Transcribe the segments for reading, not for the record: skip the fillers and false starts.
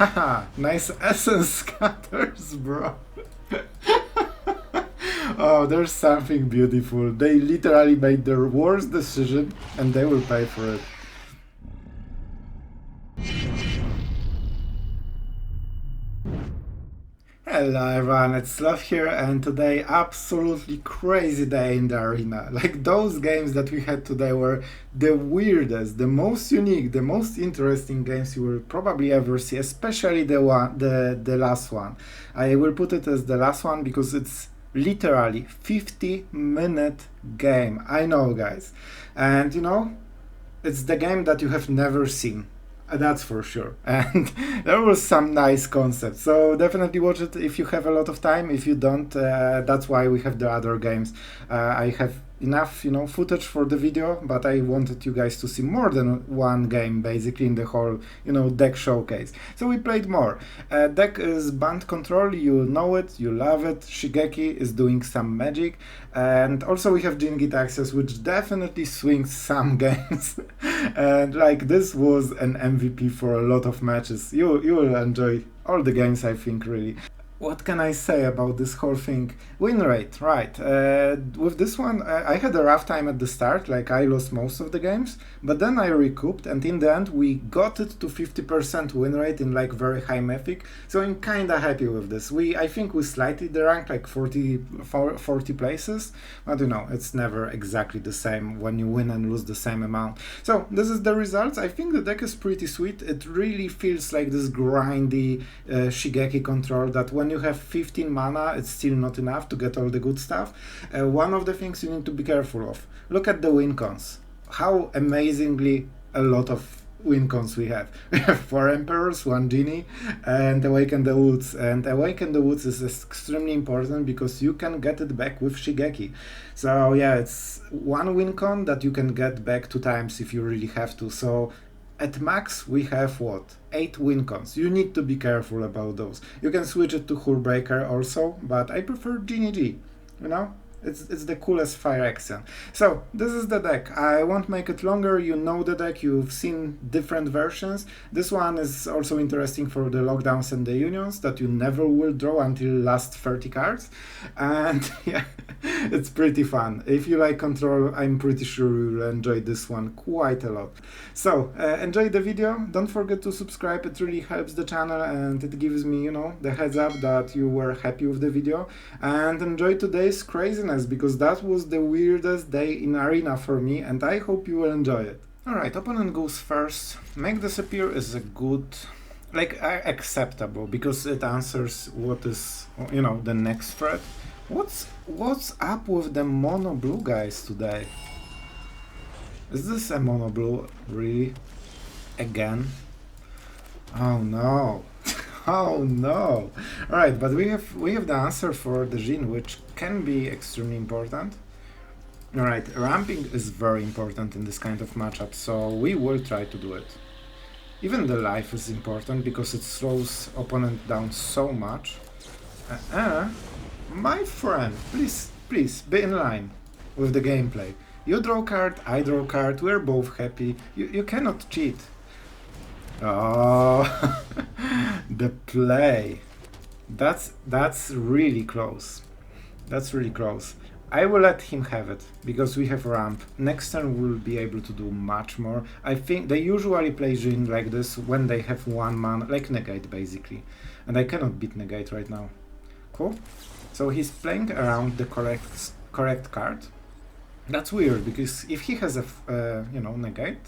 Haha, nice essence scatters, bro. Oh, there's something beautiful. They literally made their worst decision and they will pay for it. Hello everyone, it's Sloth here, and today absolutely crazy day in the arena. Like, those games that we had today were the weirdest, the most unique, the most interesting games you will probably ever see, especially the last one. I will put it as the last one because it's literally 50-minute game. I know, guys. And you know, it's the game that you have never seen. That's for sure. And there was some nice concepts. So definitely watch it if you have a lot of time. If you don't, that's why we have the other games. I have enough, footage for the video, but I wanted you guys to see more than one game, basically, in the whole, deck showcase. So we played more. Deck is Bant control. You know it, you love it. Shigeki is doing some magic. And also we have Dreamroot access, which definitely swings some games. And like, this was an MVP for a lot of matches. You will enjoy all the games, I think, really. What can I say about this whole thing? Win rate, right. With this one, I had a rough time at the start, like I lost most of the games, but then I recouped, and in the end we got it to 50% win rate in like very high Mythic, so I'm kinda happy with this. I think we slightly deranked like 40 places, but it's never exactly the same when you win and lose the same amount. So this is the results. I think the deck is pretty sweet. It really feels like this grindy Shigeki control that when you have 15 mana, it's still not enough to get all the good stuff. One of the things you need to be careful of. Look at the win cons. How amazingly a lot of win cons we have. We have 4 Emperors, 1 Genie, and Awaken the Woods. And Awaken the Woods is extremely important because you can get it back with Shigeki. So yeah, it's one win con that you can get back 2 times if you really have to. So at max, we have what? 8 win cons. You need to be careful about those. You can switch it to Hullbreaker also, but I prefer Genie G. It's the coolest fire action. So this is the deck. I won't make it longer. You know the deck. You've seen different versions. This one is also interesting for the lockdowns and the unions that you never will draw until last 30 cards. And yeah, it's pretty fun. If you like control, I'm pretty sure you will enjoy this one quite a lot. So enjoy the video. Don't forget to subscribe. It really helps the channel and it gives me, the heads up that you were happy with the video. And enjoy today's craziness, because that was the weirdest day in arena for me, and I hope you will enjoy it. Alright, opponent goes first. Make disappear is a good, acceptable, because it answers what is, the next threat. What's up with the mono blue guys today? Is this a mono blue, really? Again? Oh no. Oh no! Alright, but we have the answer for the Jin, which can be extremely important. Alright, ramping is very important in this kind of matchup, so we will try to do it. Even the life is important because it slows opponent down so much. My friend, please be in line with the gameplay. You draw card, I draw card, we're both happy. You cannot cheat. Oh, the play. That's really close. That's really close. I will let him have it, because we have ramp. Next turn we'll be able to do much more. I think they usually play Jin like this when they have 1 mana, like negate basically. And I cannot beat negate right now. Cool. So he's playing around the correct card. That's weird, because if he has a, negate,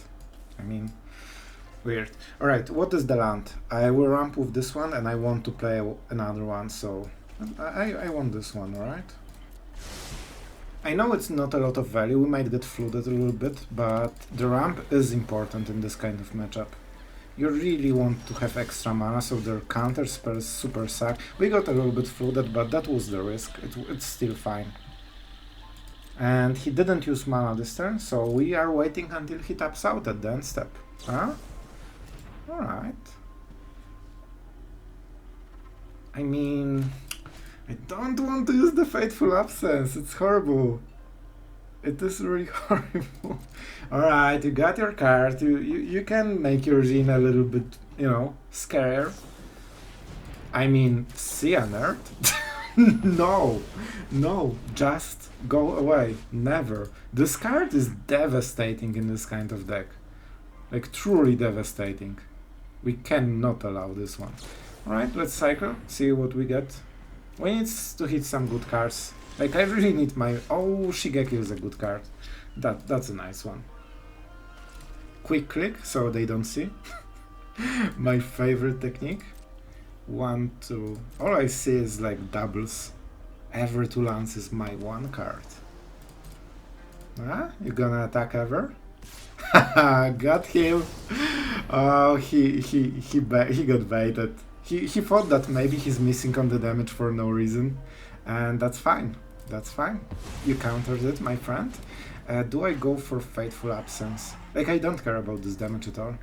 I mean, weird. Alright, what is the land? I will ramp with this one and I want to play another one, so I want this one, alright? I know it's not a lot of value, we might get flooded a little bit, but the ramp is important in this kind of matchup. You really want to have extra mana, so their counterspells super suck. We got a little bit flooded, but that was the risk. It's still fine. And he didn't use mana this turn, so we are waiting until he taps out at the end step. Huh? Alright. I mean, I don't want to use the Fateful Absence, it's horrible. It is really horrible. Alright, you got your card, you can make your Jin a little bit, scarier. I mean, see a nerd? No, no, just go away. Never. This card is devastating in this kind of deck. Like, truly devastating. We cannot allow this one. Alright, let's cycle, see what we get. We need to hit some good cards. Like, I really need my... Oh, Shigeki is a good card. That's a nice one. Quick click, so they don't see. My favorite technique. 1, 2... All I see is like doubles. Every 2 lands is my 1 card. Ah, you gonna attack ever? Got him! Oh, he got baited. He thought that maybe he's missing on the damage for no reason. And that's fine. That's fine. You countered it, my friend. Do I go for Fateful Absence? Like, I don't care about this damage at all.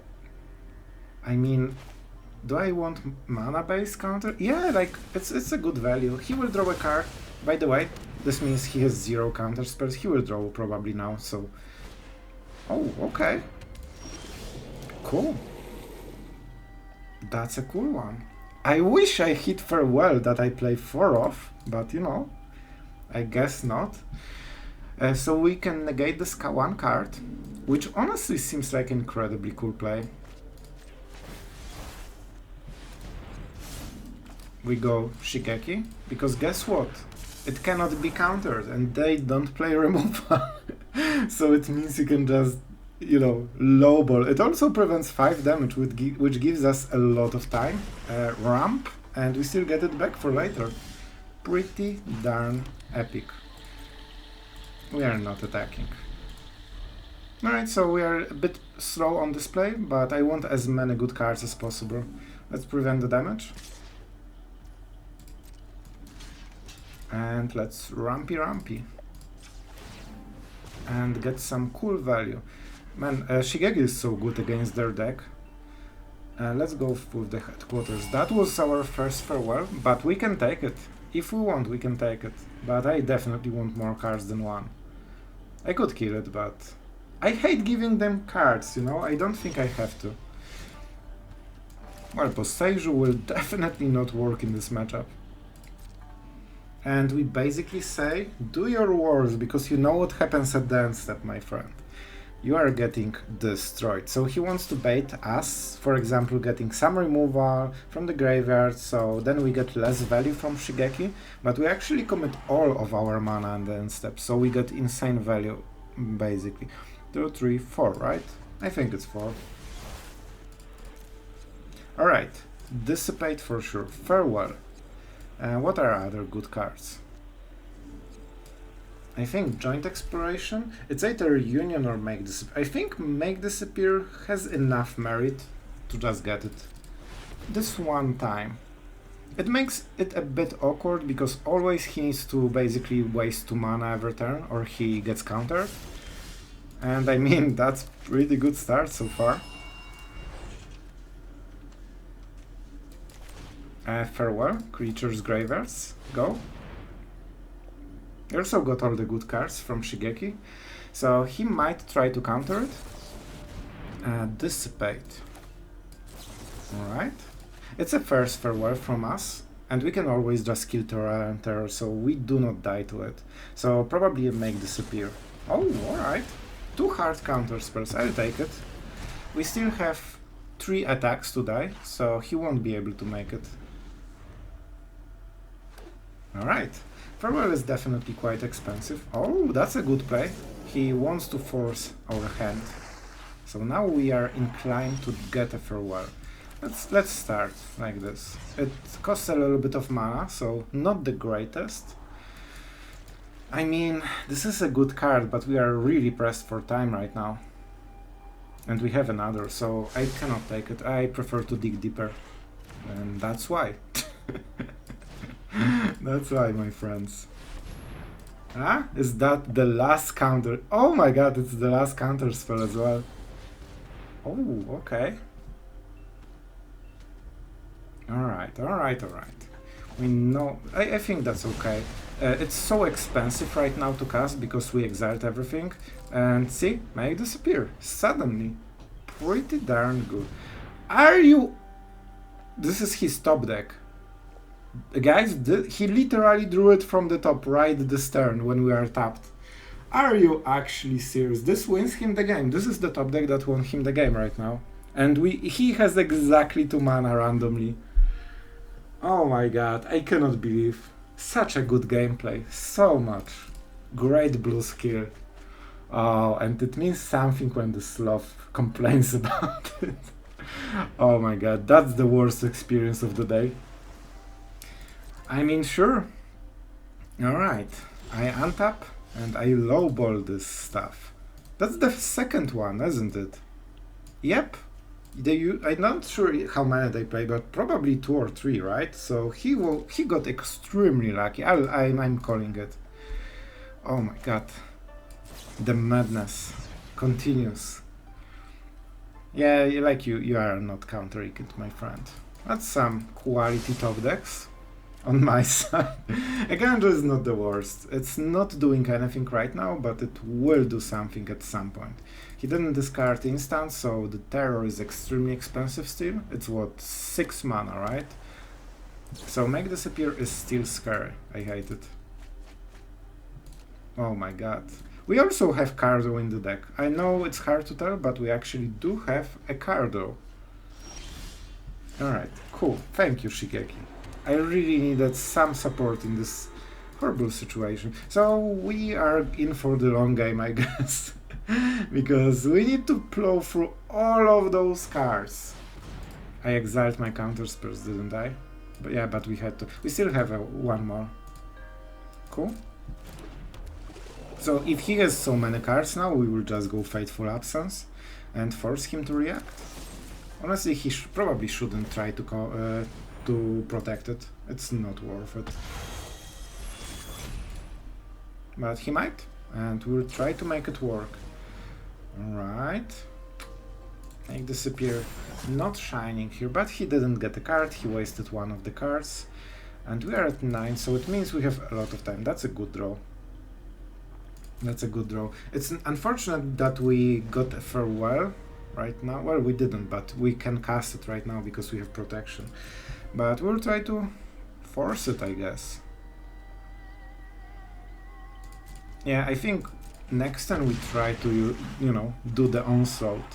I mean, do I want mana-based counter? Yeah, like, it's a good value. He will draw a card. By the way, this means he has 0 counterspells. He will draw probably now, so... Oh, okay. Cool. That's a cool one. I wish I hit Farewell that I play 4 off, but you know, I guess not. So we can negate this 1 card, which honestly seems like an incredibly cool play. We go Shigeki, because guess what? It cannot be countered, and they don't play removal. So it means you can just, you know, lowball. It also prevents 5 damage, which gives us a lot of time. Ramp, and we still get it back for later. Pretty darn epic. We are not attacking. Alright, so we are a bit slow on display, but I want as many good cards as possible. Let's prevent the damage. And let's rampy. And get some cool value. Man, Shigeki is so good against their deck. Let's go with the headquarters. That was our first Farewell, but we can take it. If we want, we can take it. But I definitely want more cards than 1. I could kill it, but... I hate giving them cards, you know? I don't think I have to. Well, Boseiju will definitely not work in this matchup. And we basically say, do your worst, because you know what happens at the end step, my friend. You are getting destroyed. So he wants to bait us, for example, getting some removal from the graveyard, so then we get less value from Shigeki, but we actually commit all of our mana in the end step, so we get insane value, basically. 2, 3, 4, right? I think it's 4. Alright, Dissipate for sure. Farewell. What are other good cards? I think Joint Exploration. It's either Union or Make Disappear. I think Make Disappear has enough merit to just get it. This one time. It makes it a bit awkward because always he needs to basically waste 2 mana every turn or he gets countered. And I mean, that's pretty good start so far. Farewell, Creatures Graveyards, go. He also got all the good cards from Shigeki, so he might try to counter it. Dissipate. Alright. It's a first Farewell from us, and we can always just kill Terra and Terror, so we do not die to it. So probably Make Disappear. Oh, alright. 2 hard counterspells, I'll take it. We still have 3 attacks to die, so he won't be able to make it. Alright. Farewell is definitely quite expensive. Oh, that's a good play. He wants to force our hand. So now we are inclined to get a Farewell. Let's start like this. It costs a little bit of mana, so not the greatest. I mean, this is a good card, but we are really pressed for time right now. And we have another, so I cannot take it. I prefer to dig deeper. And that's why. That's why, my friends. Ah, is that the last counter? Oh my god, it's the last counter spell as well. Oh, okay. Alright. We know... I think that's okay. It's so expensive right now to cast because we exiled everything. And see, Make Disappear. Suddenly. Pretty darn good. Are you... This is his top deck. Guys, he literally drew it from the top right this turn when we are tapped. Are you actually serious? This wins him the game. This is the top deck that won him the game right now. And he has exactly 2 mana randomly. Oh my god, I cannot believe. Such a good gameplay. So much. Great blue skill. Oh, and it means something when the Sloth complains about it. Oh my god, that's the worst experience of the day. I mean, sure. Alright, I untap and I lowball this stuff. That's the second one, isn't it? Yep. I'm not sure how many they play, but probably 2 or 3, right? So he got extremely lucky. I'm calling it. Oh my god. The madness continues. Yeah, like you are not countering it, my friend. That's some quality top decks on my side. Again, this is not the worst. It's not doing anything right now, but it will do something at some point. He didn't discard instant, so the terror is extremely expensive still. It's what, 6 mana, right? So make disappear is still scary. I hate it. Oh my god. We also have Cardo in the deck. I know it's hard to tell, but we actually do have a Cardo. Alright, cool. Thank you, Shigeki. I really needed some support in this horrible situation. So we are in for the long game, I guess. Because we need to plow through all of those cards. I exiled my counterspells, didn't I? But yeah, but we had to. We still have one more. Cool. So if he has so many cards now, we will just go Fateful Absence and force him to react. Honestly, he probably shouldn't try to protect it. It's not worth it. But he might, and we'll try to make it work. Alright. Make disappear. Not shining here, but he didn't get a card. He wasted one of the cards. And we are at 9, so it means we have a lot of time. That's a good draw. That's a good draw. It's unfortunate that we got a farewell right now. Well, we didn't, but we can cast it right now because we have protection. But we'll try to force it, I guess. Yeah, I think next time we try to, do the onslaught.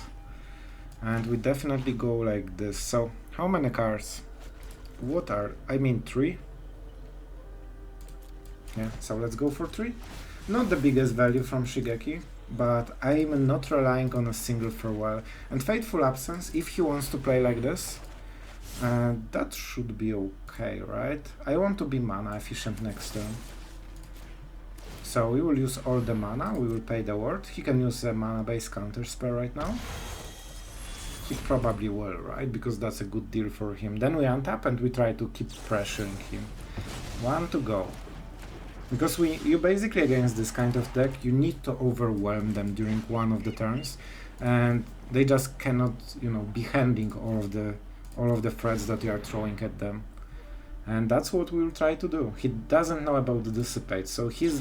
And we definitely go like this. So, how many cards? I mean 3? Yeah, so let's go for 3. Not the biggest value from Shigeki, but I'm not relying on a single farewell. And Fateful Absence, if he wants to play like this, that should be okay, right? I want to be mana efficient next turn. So we will use all the mana, we will pay the word. He can use a mana-based counterspell right now. He probably will, right? Because that's a good deal for him. Then we untap and we try to keep pressuring him. 1 to go. Because you basically, against this kind of deck, you need to overwhelm them during one of the turns, and they just cannot, be handling all of the threats that you are throwing at them. And that's what we'll try to do. He doesn't know about the dissipate, so his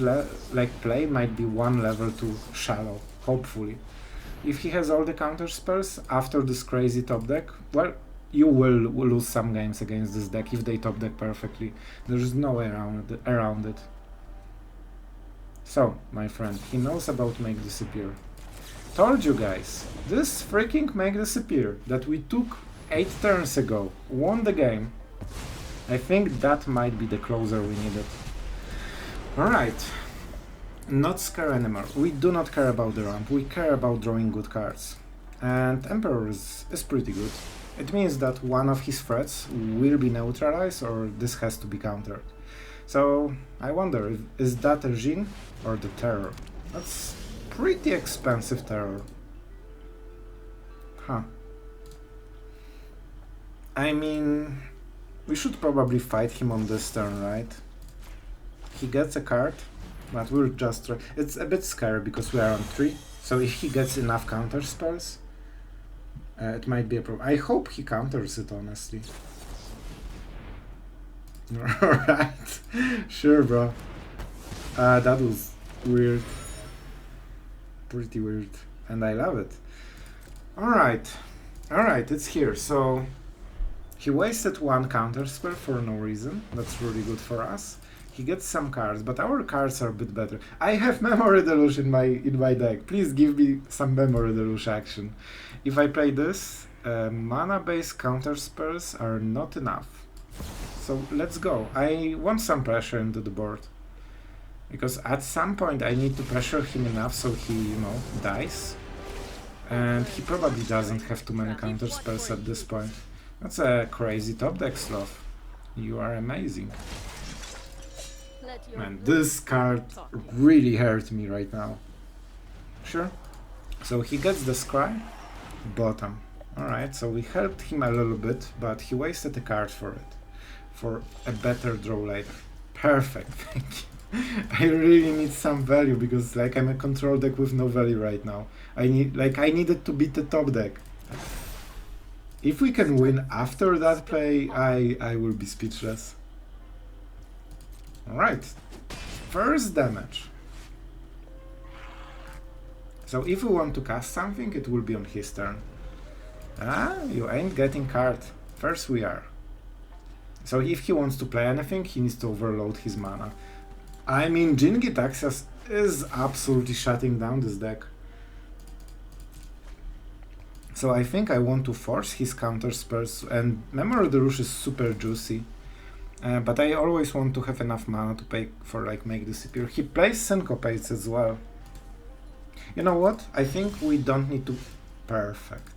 play might be 1 level too shallow, hopefully. If he has all the counter spells after this crazy top deck, well, you will lose some games against this deck if they top deck perfectly. There's no way around it. So, my friend, he knows about Make Disappear. Told you guys, this freaking Make Disappear that we took 8 turns ago, won the game. I think that might be the closer we needed. Alright, not scare anymore. We do not care about the ramp, we care about drawing good cards. And Emperor is pretty good. It means that one of his threats will be neutralized or this has to be countered. So, I wonder, is that a Jin or the Terror? That's pretty expensive Terror. Huh. I mean, we should probably fight him on this turn, right? He gets a card, but we'll just try. It's a bit scary because we are on 3, so if he gets enough counter spells, it might be a problem. I hope he counters it, honestly. Alright, sure, bro. That was weird. Pretty weird. And I love it. Alright, it's here. So He wasted one counterspell for no reason. That's really good for us. He gets some cards, but our cards are a bit better. I have Memory Deluge in my deck. Please give me some Memory Deluge action. If I play this, mana-based counterspells are not enough. So let's go. I want some pressure into the board. Because at some point I need to pressure him enough so he, you know, dies. And he probably doesn't have too many counterspells at this point. That's a crazy top deck, Sloth. You are amazing. Man, this card really hurt me right now. Sure. So he gets the scry. Bottom. Alright, so we helped him a little bit, but he wasted a card for it. For a better draw later. Perfect, thank you. I really need some value because like I'm a control deck with no value right now. I needed to beat the top deck. If we can win after that play, I will be speechless. Alright, first damage. So if we want to cast something, it will be on his turn. Ah, you ain't getting card. First we are. So if he wants to play anything, he needs to overload his mana. I mean, Grindiest is absolutely shutting down this deck. So I think I want to force his counterspells, and Memory Deluge is super juicy. But I always want to have enough mana to pay for like make disappear. He plays Syncopates as well. You know what? I think we don't need to... Perfect.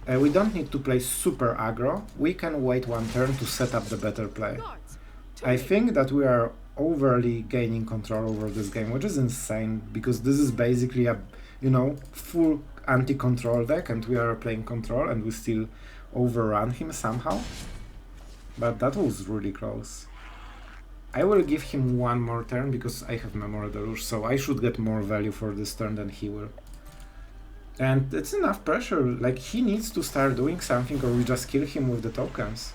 We don't need to play super aggro. We can wait one turn to set up the better play. I think that we are overly gaining control over this game, which is insane, because this is basically a, you know, full anti-control deck, and we are playing control, and we still overrun him somehow. But that was really close. I will give him one more turn because I have Memory Deluge, so I should get more value for this turn than he will. And it's enough pressure, like he needs to start doing something or we just kill him with the tokens.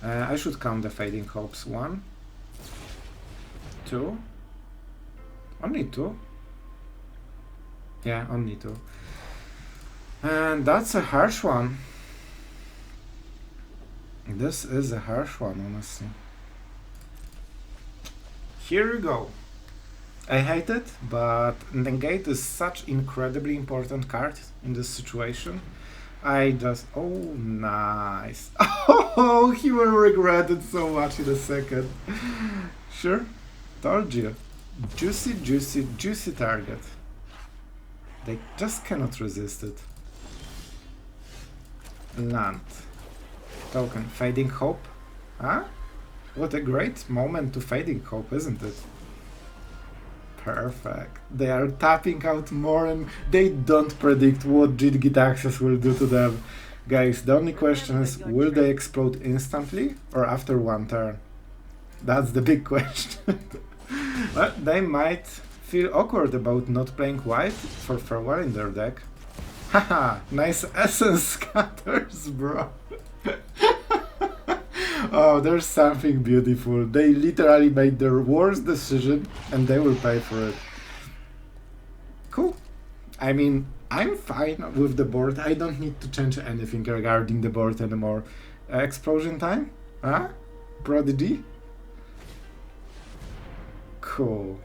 I should count the Fading Hopes. 1, 2, only 2? Yeah, only 2. And that's a harsh one. This is a harsh one, honestly. Here we go. I hate it, but Negate is such incredibly important card in this situation. I just... Oh, nice. Oh, he will regret it so much in a second. Sure, told you. Juicy, juicy, juicy target. They just cannot resist it. Land. Token. Fading Hope. Huh? What a great moment to Fading Hope, isn't it? Perfect. They are tapping out more and they don't predict what Grindiest will do to them. Guys, the only question is, will they explode instantly or after one turn? That's the big question. Well, they might feel awkward about not playing white for farewell in their deck. Haha, nice essence scatters, bro. Oh, there's something beautiful. They literally made their worst decision and they will pay for it. Cool. I mean, I'm fine with the board. I don't need to change anything regarding the board anymore. Explosion time? Huh? Prodigy? Cool.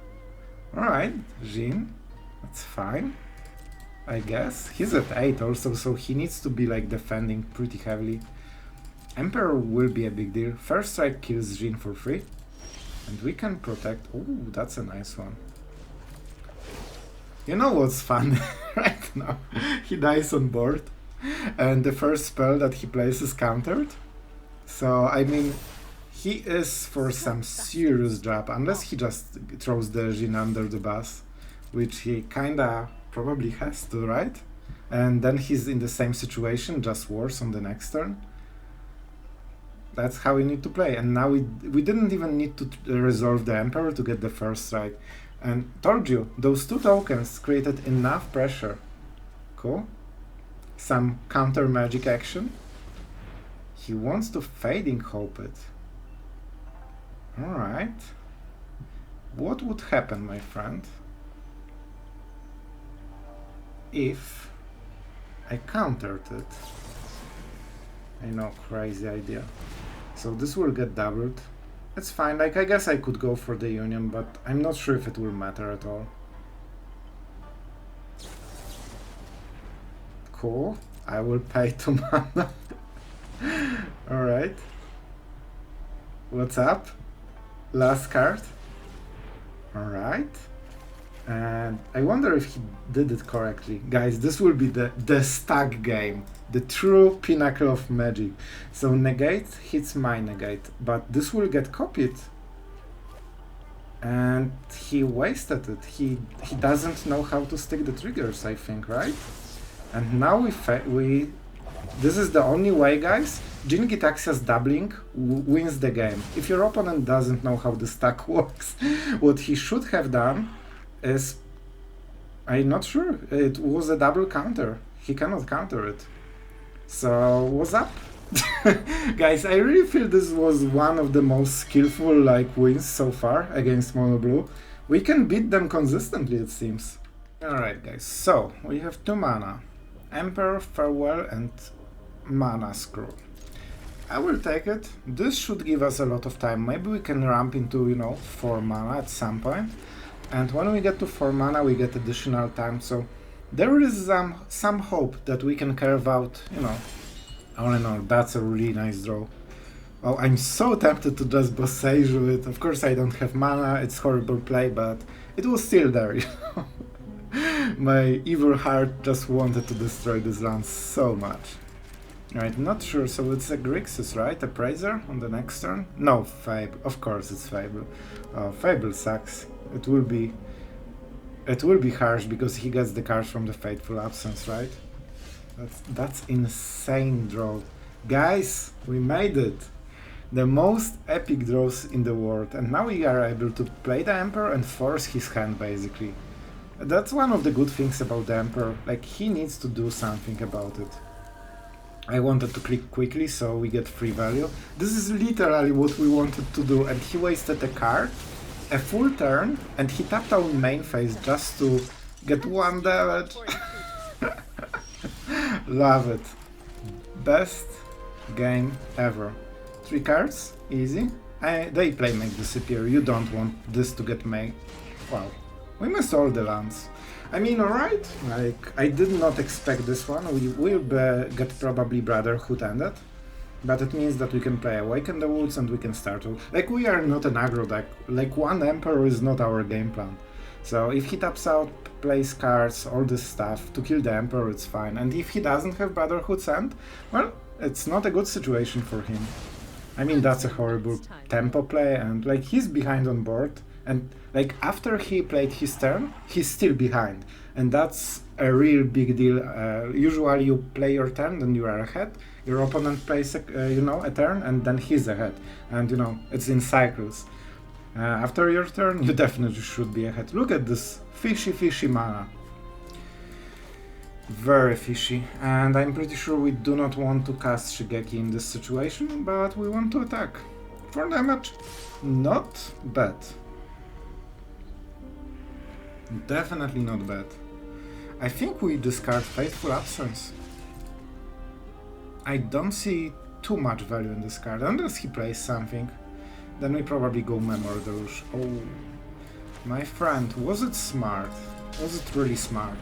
Alright, Jin. That's fine. I guess. He's at 8 also, so he needs to be like defending pretty heavily. Emperor will be a big deal. First strike kills Jin for free. And we can protect... Oh, that's a nice one. You know what's fun right now? He dies on board. And the first spell that he plays is countered. So, I mean, he is for some serious job. Unless he just throws the Jin under the bus. Which he kinda probably has to, right? And then he's in the same situation, just worse on the next turn. That's how we need to play, and now we didn't even need to resolve the Emperor to get the first strike. And told you, those 2 tokens created enough pressure. Cool. Some counter magic action. He wants to Fading Hope it. Alright. What would happen, my friend, if I countered it? I know, crazy idea. So this will get doubled. It's fine, like I guess I could go for the union, but I'm not sure if it will matter at all. Cool, I will pay 2 mana. Alright. What's up? Last card. Alright. And I wonder if he did it correctly. Guys, this will be the stack game. The true pinnacle of Magic. So negate hits my negate, but this will get copied. And he wasted it. He doesn't know how to stick the triggers, I think, right? And now we this is the only way, guys. Jin Gitaxias doubling wins the game. If your opponent doesn't know how the stack works, what he should have done is, I'm not sure, it was a double counter. He cannot counter it. So, what's up? Guys, I really feel this was one of the most skillful wins so far against Mono Blue. We can beat them consistently, it seems. Alright guys, so we have 2 mana. Emperor, Farewell and Mana Scroll. I will take it. This should give us a lot of time. Maybe we can ramp into, 4 mana at some point. And when we get to 4 mana, we get additional time. So there is some hope that we can carve out, all in all, that's a really nice draw. Oh, I'm so tempted to just Boseiju it. Of course I don't have mana, it's horrible play, but it was still there, My evil heart just wanted to destroy this land so much. Right, not sure, so it's a Grixis, right? Appraiser on the next turn? No, Fable. Of course it's Fable. Fable sucks. It will be harsh because he gets the cards from the Fateful Absence, right? That's insane draw. Guys, we made it! The most epic draws in the world, and now we are able to play the Emperor and force his hand, basically. That's one of the good things about the Emperor, he needs to do something about it. I wanted to click quickly, so we get free value. This is literally what we wanted to do, and he wasted a card, a full turn, and he tapped our main phase just to get 1 damage. Love it. Best game ever. 3 cards, easy. They play Make Disappear, you don't want this to get made. Wow. We missed all the lands. I mean, alright, I did not expect this one. We will get probably Brotherhood ended, but it means that we can play Awaken the Woods and we can start with... we are not an aggro deck. 1 Emperor is not our game plan. So if he taps out, plays cards, all this stuff, to kill the Emperor, it's fine. And if he doesn't have Brotherhood's End, well, it's not a good situation for him. I mean, that's a horrible tempo play, and he's behind on board. And after he played his turn, he's still behind, and that's a real big deal. Usually you play your turn, then you are ahead. Your opponent plays a turn, and then he's ahead, and it's in cycles. After your turn, you definitely should be ahead. Look at this fishy mana. Very fishy, and I'm pretty sure we do not want to cast Shigeki in this situation, but we want to attack. For damage, not bad. Definitely not bad. I think we discard Fateful Absence. I don't see too much value in this card, unless he plays something. Then we probably go Memory Deluge. Oh, my friend, was it smart? Was it really smart?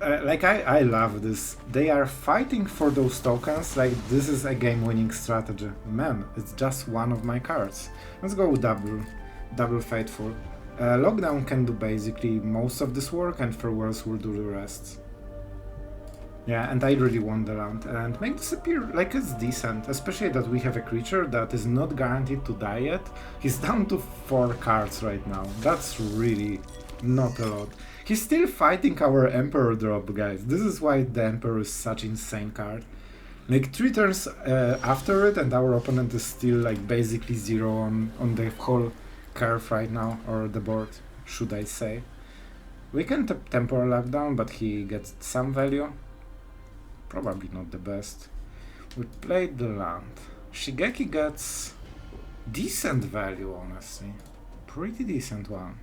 I love this. They are fighting for those tokens, this is a game-winning strategy. Man, it's just one of my cards. Let's go double Fateful. Lockdown can do basically most of this work, and Farewells will do the rest. Yeah, and I really want the land, and Make Disappear, it's decent, especially that we have a creature that is not guaranteed to die yet. He's down to 4 cards right now. That's really not a lot. He's still fighting our Emperor drop, guys. This is why the Emperor is such an insane card. 3 turns after it, and our opponent is still basically 0 on the whole curve right now, or the board, should I say. We can tap Temporal Lockdown, but he gets some value. Probably not the best. We played the land. Shigeki gets decent value, honestly. Pretty decent one.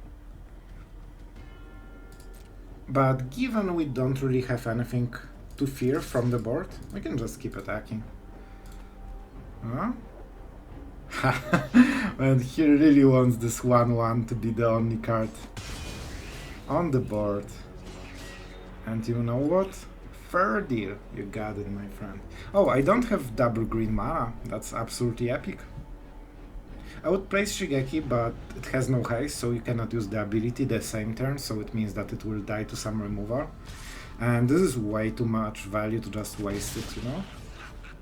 But given we don't really have anything to fear from the board, we can just keep attacking. Huh? And he really wants this 1/1 to be the only card on the board. And you know what? Fair deal. You got it, my friend. Oh, I don't have double green mana. That's absolutely epic. I would place Shigeki, but it has no haste, so you cannot use the ability the same turn, so it means that it will die to some removal. And this is way too much value to just waste it, you know?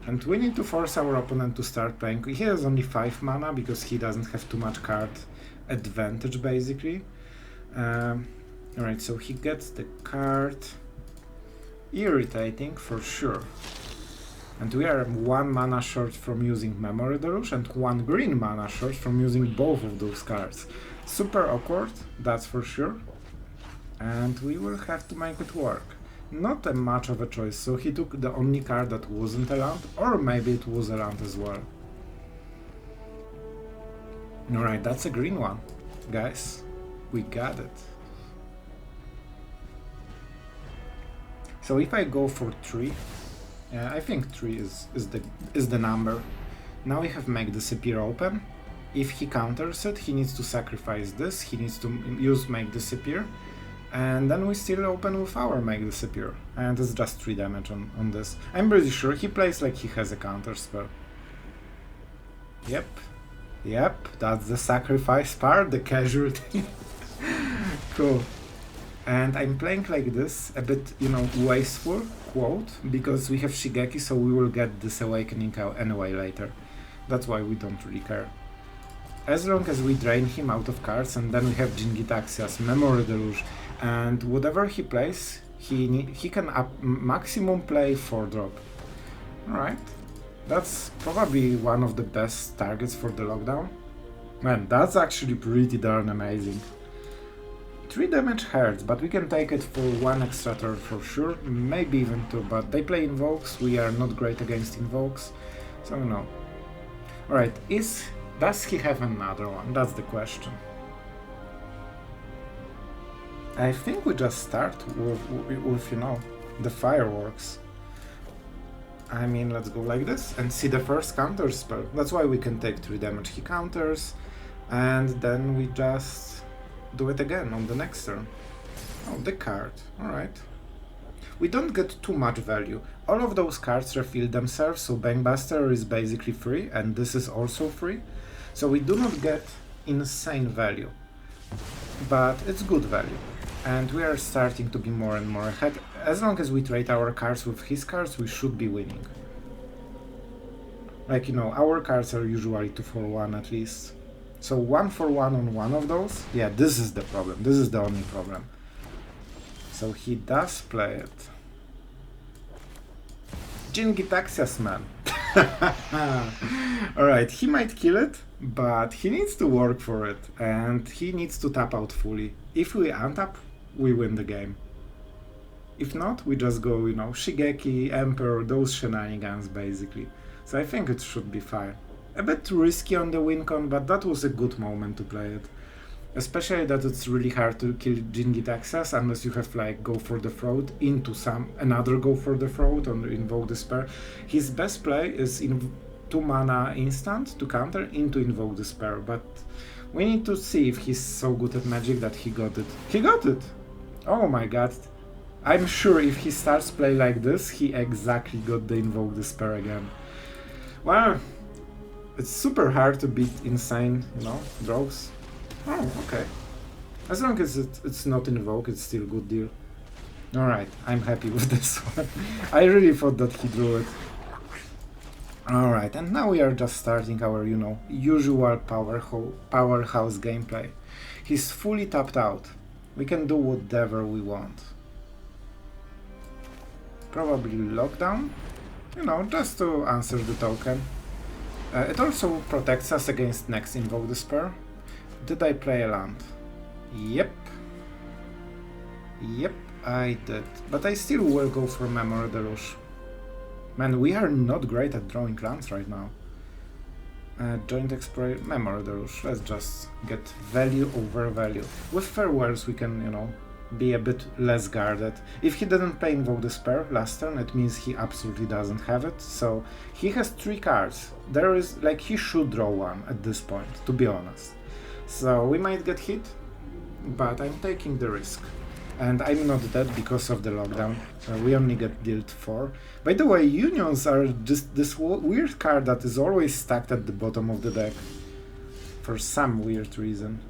And we need to force our opponent to start playing. He has only 5 mana because he doesn't have too much card advantage, basically. Alright, so he gets the card. Irritating for sure. And we are 1 mana short from using Memory Deluge and 1 green mana short from using both of those cards. Super awkward, that's for sure. And we will have to make it work. Not a much of a choice, so he took the only card that wasn't around, or maybe it was around as well. Alright, that's a green one. Guys, we got it. So if I go for 3, I think 3 is the number. Now we have Make Disappear open. If he counters it, he needs to sacrifice this, he needs to use Make Disappear, and then we still open with our Make Disappear. And it's just 3 damage on this. I'm pretty sure he plays like he has a counterspell. Yep, that's the sacrifice part, the casualty. Cool. And I'm playing like this, a bit, you know, wasteful, quote, because we have Shigeki, so we will get this Awakening anyway later. That's why we don't really care. As long as we drain him out of cards, and then we have Jingitaxias, Memory Deluge, and whatever he plays, he can maximum play 4-drop. Alright, that's probably one of the best targets for the lockdown. Man, that's actually pretty darn amazing. 3 damage hurts, but we can take it for 1 extra turn for sure, maybe even 2, but they play Invokes, we are not great against Invokes, so no. Alright, does he have another one? That's the question. I think we just start with you know, the fireworks. I mean, let's go like this and see the first counter spell. That's why we can take 3 damage, he counters, and then we just do it again on the next turn. Oh, the card, alright. We don't get too much value. All of those cards refill themselves, so Bankbuster is basically free, and this is also free. So we do not get insane value, but it's good value. And we are starting to be more and more ahead. As long as we trade our cards with his cards, we should be winning. Like, you know, our cards are usually 2-for-1 at least. So 1-for-1 on one of those? Yeah, this is the problem. This is the only problem. So he does play it. Jingitaxias, man. Alright, he might kill it, but he needs to work for it, and he needs to tap out fully. If we untap, we win the game. If not, we just go, you know, Shigeki, Emperor, those shenanigans, basically. So I think it should be fine. A bit risky on the win con, but that was a good moment to play it. Especially that it's really hard to kill Jingitaxias unless you have like Go for the Throat into another Go for the Throat or Invoke Despair. His best play is in 2 mana instant to counter into Invoke Despair, but we need to see if he's so good at Magic that he got it. He got it! Oh my god. I'm sure if he starts play like this, he exactly got the Invoke Despair again. Well, it's super hard to beat insane, you know, draws. Oh, okay. As long as it's not Invoke, it's still a good deal. Alright, I'm happy with this one. I really thought that he drew it. Alright, and now we are just starting our, you know, usual powerhouse gameplay. He's fully tapped out. We can do whatever we want. Probably lockdown, you know, just to answer the token. It also protects us against next Invoke Despair. Did I play a land? Yep. Yep, I did. But I still will go for Memory Deluge. Man, we are not great at drawing lands right now. Joint Exploration, Memory Deluge. Let's just get value over value. With Farewells we can, you know, be a bit less guarded. If he didn't pay Invoke the Spell last turn, it means he absolutely doesn't have it. So he has 3 cards. There is, like, he should draw one at this point, to be honest. So we might get hit, but I'm taking the risk. And I'm not dead because of the lockdown. We only get dealt 4. By the way, unions are just this weird card that is always stacked at the bottom of the deck. For some weird reason.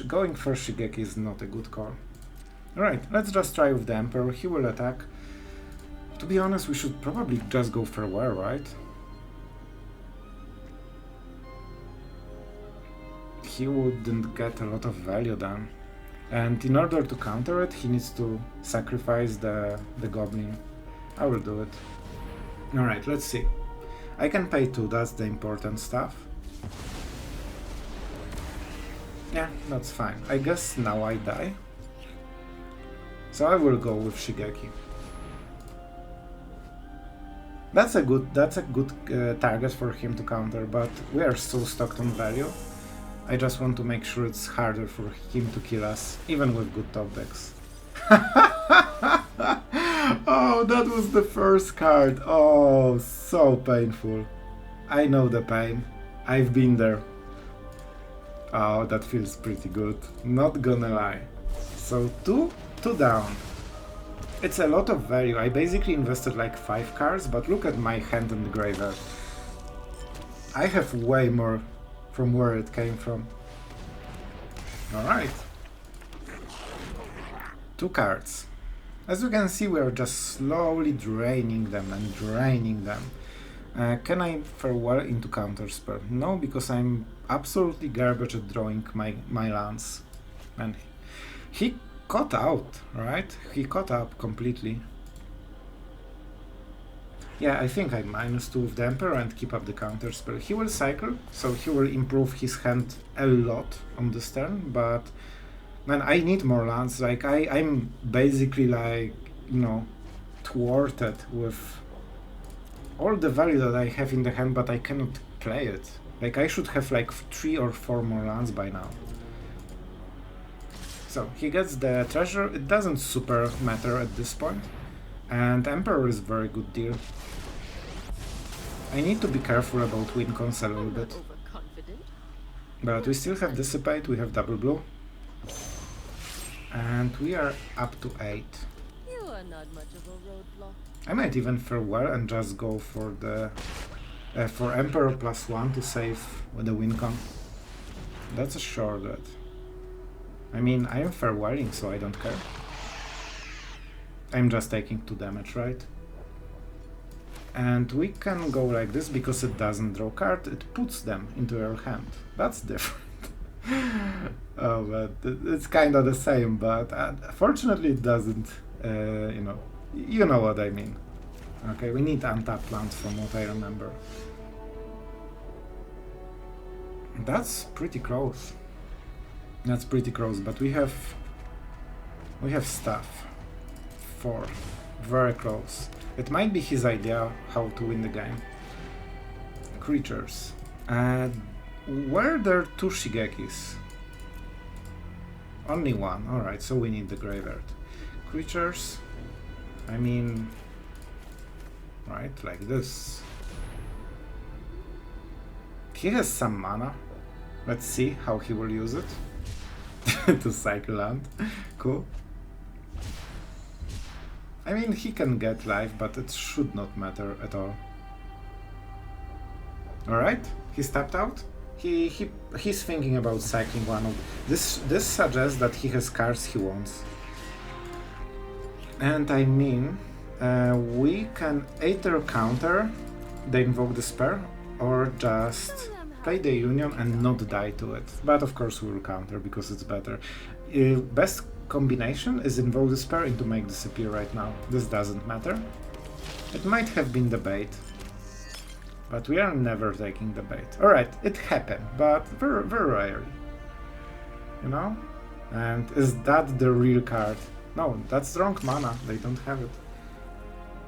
Going for Shigeki is not a good call. Alright, let's just try with the Emperor. He will attack. To be honest, we should probably just go Farewell, right? He wouldn't get a lot of value then. And in order to counter it, he needs to sacrifice the Goblin. I will do it. Alright, let's see. I can pay 2, that's the important stuff. Yeah, that's fine. I guess now I die. So I will go with Shigeki. That's a good target for him to counter, but we are so stocked on value. I just want to make sure it's harder for him to kill us, even with good top decks. Oh, that was the first card. Oh, so painful. I know the pain. I've been there. Oh, that feels pretty good. Not gonna lie. So 2 down. It's a lot of value. I basically invested like 5 cards, but look at my hand in the graveyard. I have way more from where it came from. Alright. 2 cards. As you can see, we are just slowly draining them and draining them. Can I farewell into counterspell? No, because I'm absolutely garbage at drawing my lands. And he caught out, right? He caught up completely. Yeah, I think I -2 with the Emperor and keep up the counterspell. He will cycle, so he will improve his hand a lot on this turn, but man, I need more lands. Like, I'm basically like, you know, thwarted with all the value that I have in the hand, but I cannot play it. Like, I should have like 3 or 4 more lands by now. So, he gets the treasure. It doesn't super matter at this point. And Emperor is a very good deal. I need to be careful about win cons a little bit. But we still have Dissipate, we have double blue. And we are up to 8. You are not much of a roadblock. I might even farewell and just go for the for Emperor +1 to save the win con. That's a sure bet. I mean, I am farewelling, so I don't care. I'm just taking 2 damage, right? And we can go like this because it doesn't draw card, it puts them into your hand. That's different. Oh, but it's kind of the same, but fortunately it doesn't, you know what I mean. Okay, we need untapped lands from what I remember. That's pretty close. That's pretty close, but we have stuff. 4. Very close. It might be his idea how to win the game. Creatures. Were there 2 Shigekis? Only 1. Alright, so we need the graveyard. Creatures. I mean... right, like this. He has some mana. Let's see how he will use it. To cycle land. Cool. I mean, he can get life, but it should not matter at all. Alright, he's tapped out. He's thinking about cycling one of this. This suggests that he has cards he wants. And I mean, we can either counter the Invoke the Spell or just play the Union and not die to it. But of course we will counter because it's better. Best combination is Invoke the Spell into Make Disappear right now. This doesn't matter. It might have been the bait, but we are never taking the bait. Alright, it happened, but very, very rarely. You know? And is that the real card? No, that's wrong mana, they don't have it.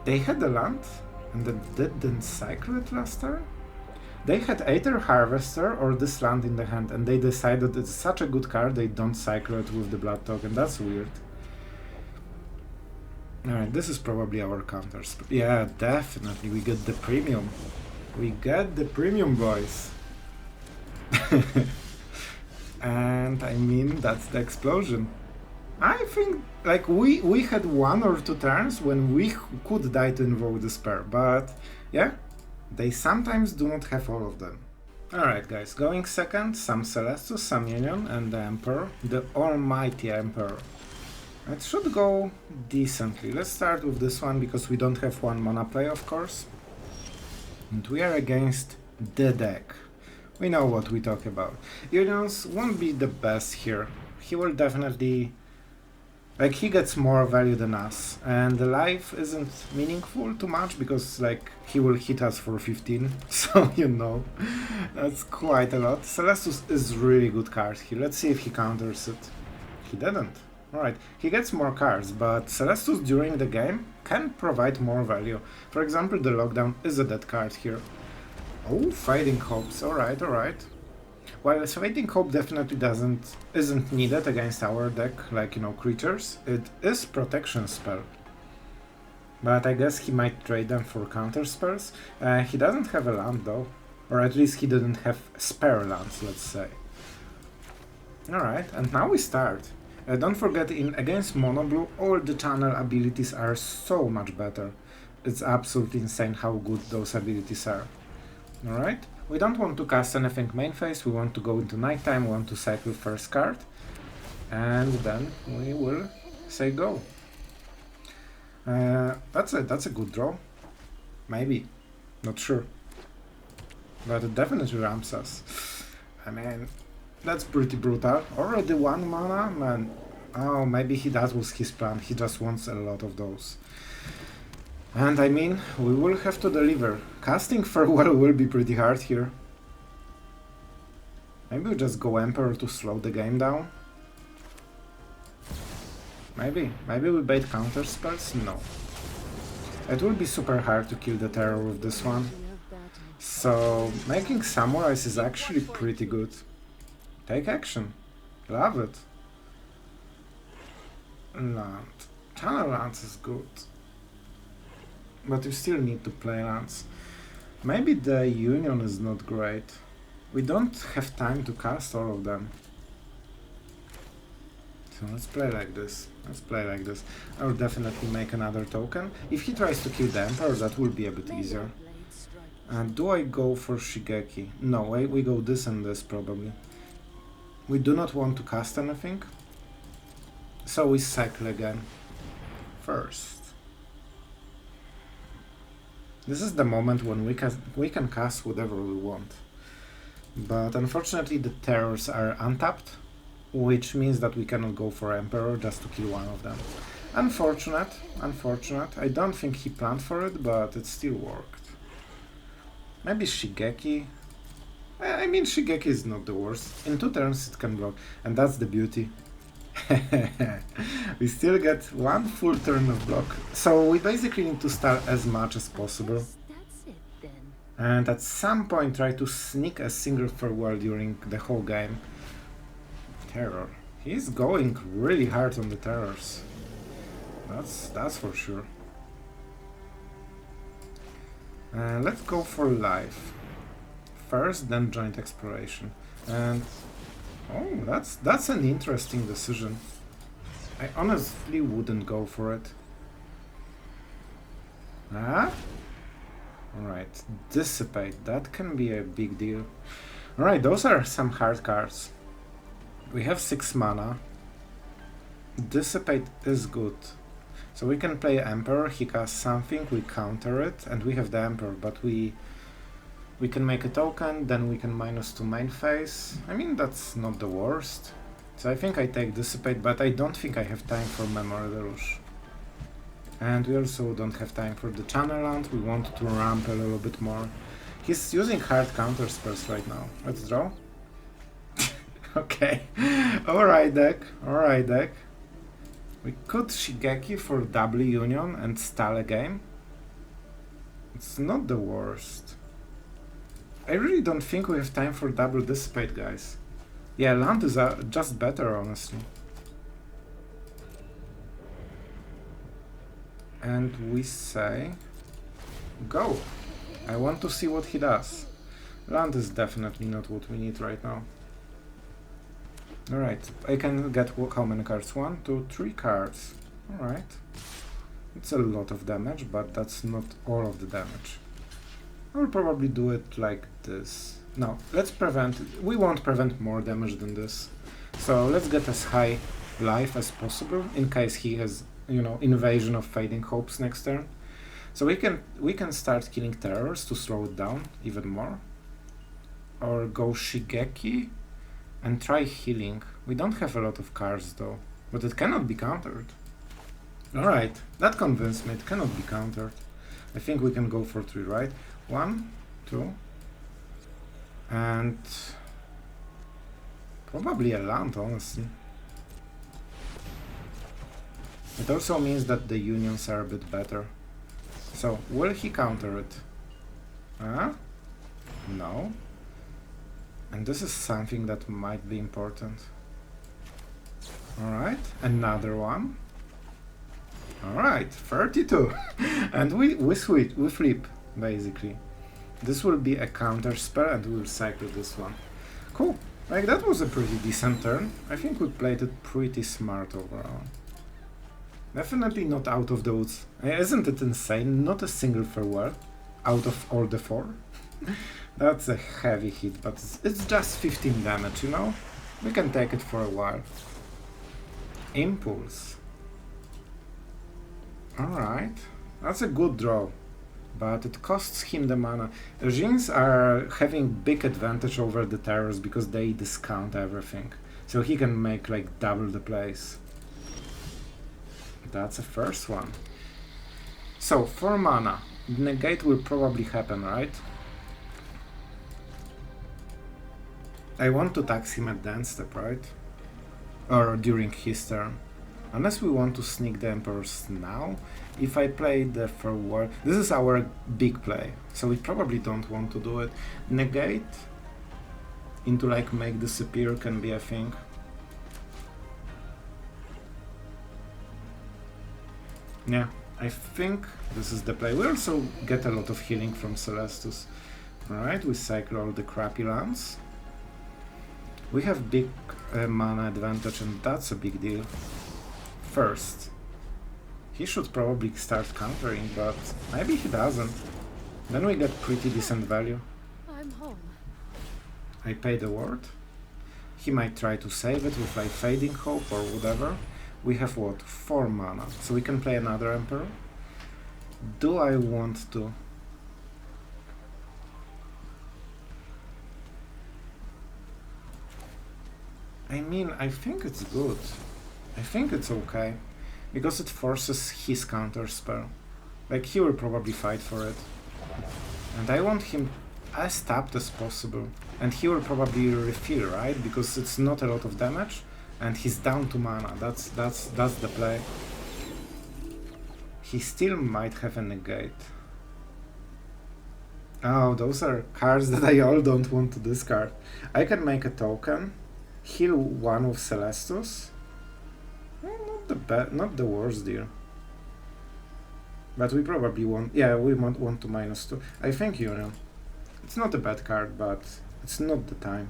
They had the land, and they didn't cycle it last turn? They had Aether Harvester or this land in the hand, and they decided it's such a good card they don't cycle it with the blood token. That's weird. Alright, this is probably our counters. Yeah, definitely, we get the premium. We get the premium, boys. And I mean, that's the explosion. I think, like, we had 1 or 2 turns when we could die to invoke despair, but yeah, they sometimes do not have all of them. Alright guys, going second, some Celestus, some Union, and the Emperor, the almighty Emperor. It should go decently. Let's start with this one, because we don't have 1 mana play, of course. And we are against the deck. We know what we talk about. Unions won't be the best here. He will definitely... like, he gets more value than us. And the life isn't meaningful too much, because, like, he will hit us for 15. So, you know, that's quite a lot. Celestus is really good card here. Let's see if he counters it. He didn't. Alright, he gets more cards, but Celestus during the game can provide more value. For example, the Lockdown is a dead card here. Oh, Fading Hopes, alright, alright. While Fading Hope definitely isn't needed against our deck, like, you know, creatures, it is protection spell. But I guess he might trade them for counterspells. He doesn't have a land though, or at least he didn't have spare lands, let's say. Alright, and now we start. Don't forget, against Mono Blue, all the channel abilities are so much better. It's absolutely insane how good those abilities are. Alright, we don't want to cast anything main phase, we want to go into nighttime, we want to cycle first card, and then we will say go. That's a good draw. Maybe. Not sure. But it definitely ramps us. I mean, that's pretty brutal. Already 1 mana? Man. Oh, maybe that was his plan. He just wants a lot of those. And I mean, we will have to deliver. Casting Farewell will be pretty hard here. Maybe we just go Emperor to slow the game down? Maybe. Maybe we bait counterspells? No. It will be super hard to kill the Terror with this one. So, making Samurais is actually pretty good. Take action. Love it. Land. Channel lands is good. But you still need to play lands. Maybe the Union is not great. We don't have time to cast all of them. So let's play like this. Let's play like this. I will definitely make another token. If he tries to kill the Emperor, that will be a bit easier. And do I go for Shigeki? No, we go this and this probably. We do not want to cast anything. So we cycle again. First. This is the moment when we can cast whatever we want. But unfortunately the Terrors are untapped, which means that we cannot go for Emperor just to kill one of them. Unfortunate, unfortunate. I don't think he planned for it, but it still worked. Maybe Shigeki. I mean, Shigeki is not the worst. In 2 turns it can block, and that's the beauty. We still get 1 full turn of block, so we basically need to start as much as possible. That's it then. And at some point try to sneak a single farewell during the whole game. Terror. He's going really hard on the Terrors. That's for sure. Let's go for life. First, then joint exploration. And oh, that's an interesting decision. I honestly wouldn't go for it. Ah? Alright, dissipate. That can be a big deal. Alright, those are some hard cards. We have 6 mana. Dissipate is good. So we can play Emperor, he casts something, we counter it, and we have the Emperor, but we can make a token, then we can -2 main phase. I mean, that's not the worst. So I think I take Dissipate, but I don't think I have time for Memory Deluge. And we also don't have time for the Channel Land, we want to ramp a little bit more. He's using hard counter spells right now. Let's draw. Okay. Alright deck, alright deck. We could Shigeki for double Union and stall a game. It's not the worst. I really don't think we have time for double dissipate, guys. Yeah, land is just better, honestly. And we say, go. I want to see what he does. Land is definitely not what we need right now. Alright, I can get how many cards? 1, 2, 3 cards. Alright. It's a lot of damage, but that's not all of the damage. I'll probably do it like this. No, let's prevent... We won't prevent more damage than this. So let's get as high life as possible, in case he has, you know, invasion of Fading Hopes next turn. So we can start killing terrors to slow it down even more. Or go Shigeki and try healing. We don't have a lot of cards though, but it cannot be countered. Alright, that convinced me, it cannot be countered. I think we can go for 3, right? 1, 2, and probably a land, honestly. It also means that the unions are a bit better. So, will he counter it? No. And this is something that might be important. Alright, another one. Alright, 32. And we switch, we flip, basically. This will be a counter spell and we'll cycle this one. Cool. Like, that was a pretty decent turn. I think we played it pretty smart overall. Definitely not out of the woods. Isn't it insane? Not a single farewell out of all the 4. That's a heavy hit, but it's just 15 damage, you know? We can take it for a while. Impulse. Alright. That's a good draw. But it costs him the mana. Regimes are having big advantage over the terrors because they discount everything. So he can make like double the plays. That's a first one. So, 4 mana. Negate will probably happen, right? I want to tax him at the end step, right? Or during his turn. Unless we want to sneak the Emperors now. If I play the forward... This is our big play, so we probably don't want to do it. Negate into like make disappear can be a thing. Yeah, I think this is the play. We also get a lot of healing from Celestus. Alright, we cycle all the crappy lands. We have big mana advantage and that's a big deal. First, he should probably start countering, but maybe he doesn't. Then we get pretty decent value. I'm home. I pay the word. He might try to save it with like Fading Hope or whatever. We have what? 4 mana, so we can play another Emperor. Do I want to? I mean, I think it's good. I think it's okay. Because it forces his counter spell. Like, he will probably fight for it. And I want him as tapped as possible. And he will probably refill, right? Because it's not a lot of damage. And he's down to mana. That's the play. He still might have a negate. Oh, those are cards that I all don't want to discard. I can make a token. Heal 1 with Celestus. Not the worst deal. But we probably want... Yeah, we want to -2. I think Union. It's not a bad card, but it's not the time.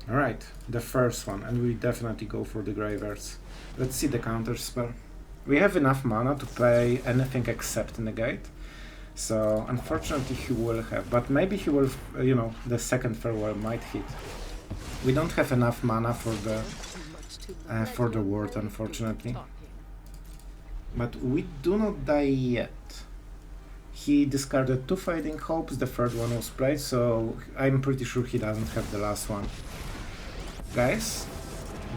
Alright, the first one, and we definitely go for the Graveyards. Let's see the counter spell. We have enough mana to play anything except negate. So, unfortunately he will have, but maybe he will, you know, the second farewell might hit. We don't have enough mana for the ward, unfortunately. But we do not die yet. He discarded 2 Fading Hopes, the third one was played, so I'm pretty sure he doesn't have the last one. Guys,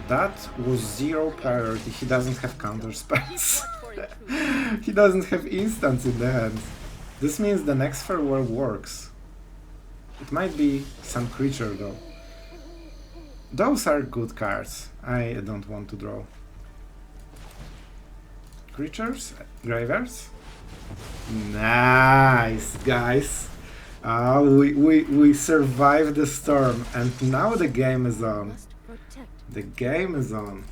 that was 0 priority, he doesn't have counterspells. He doesn't have instants in the hand. This means the next farewell works. It might be some creature though. Those are good cards. I don't want to draw. Creatures? Graveyards? Nice, guys. We survived the storm, and now the game is on. Must protect. The game is on.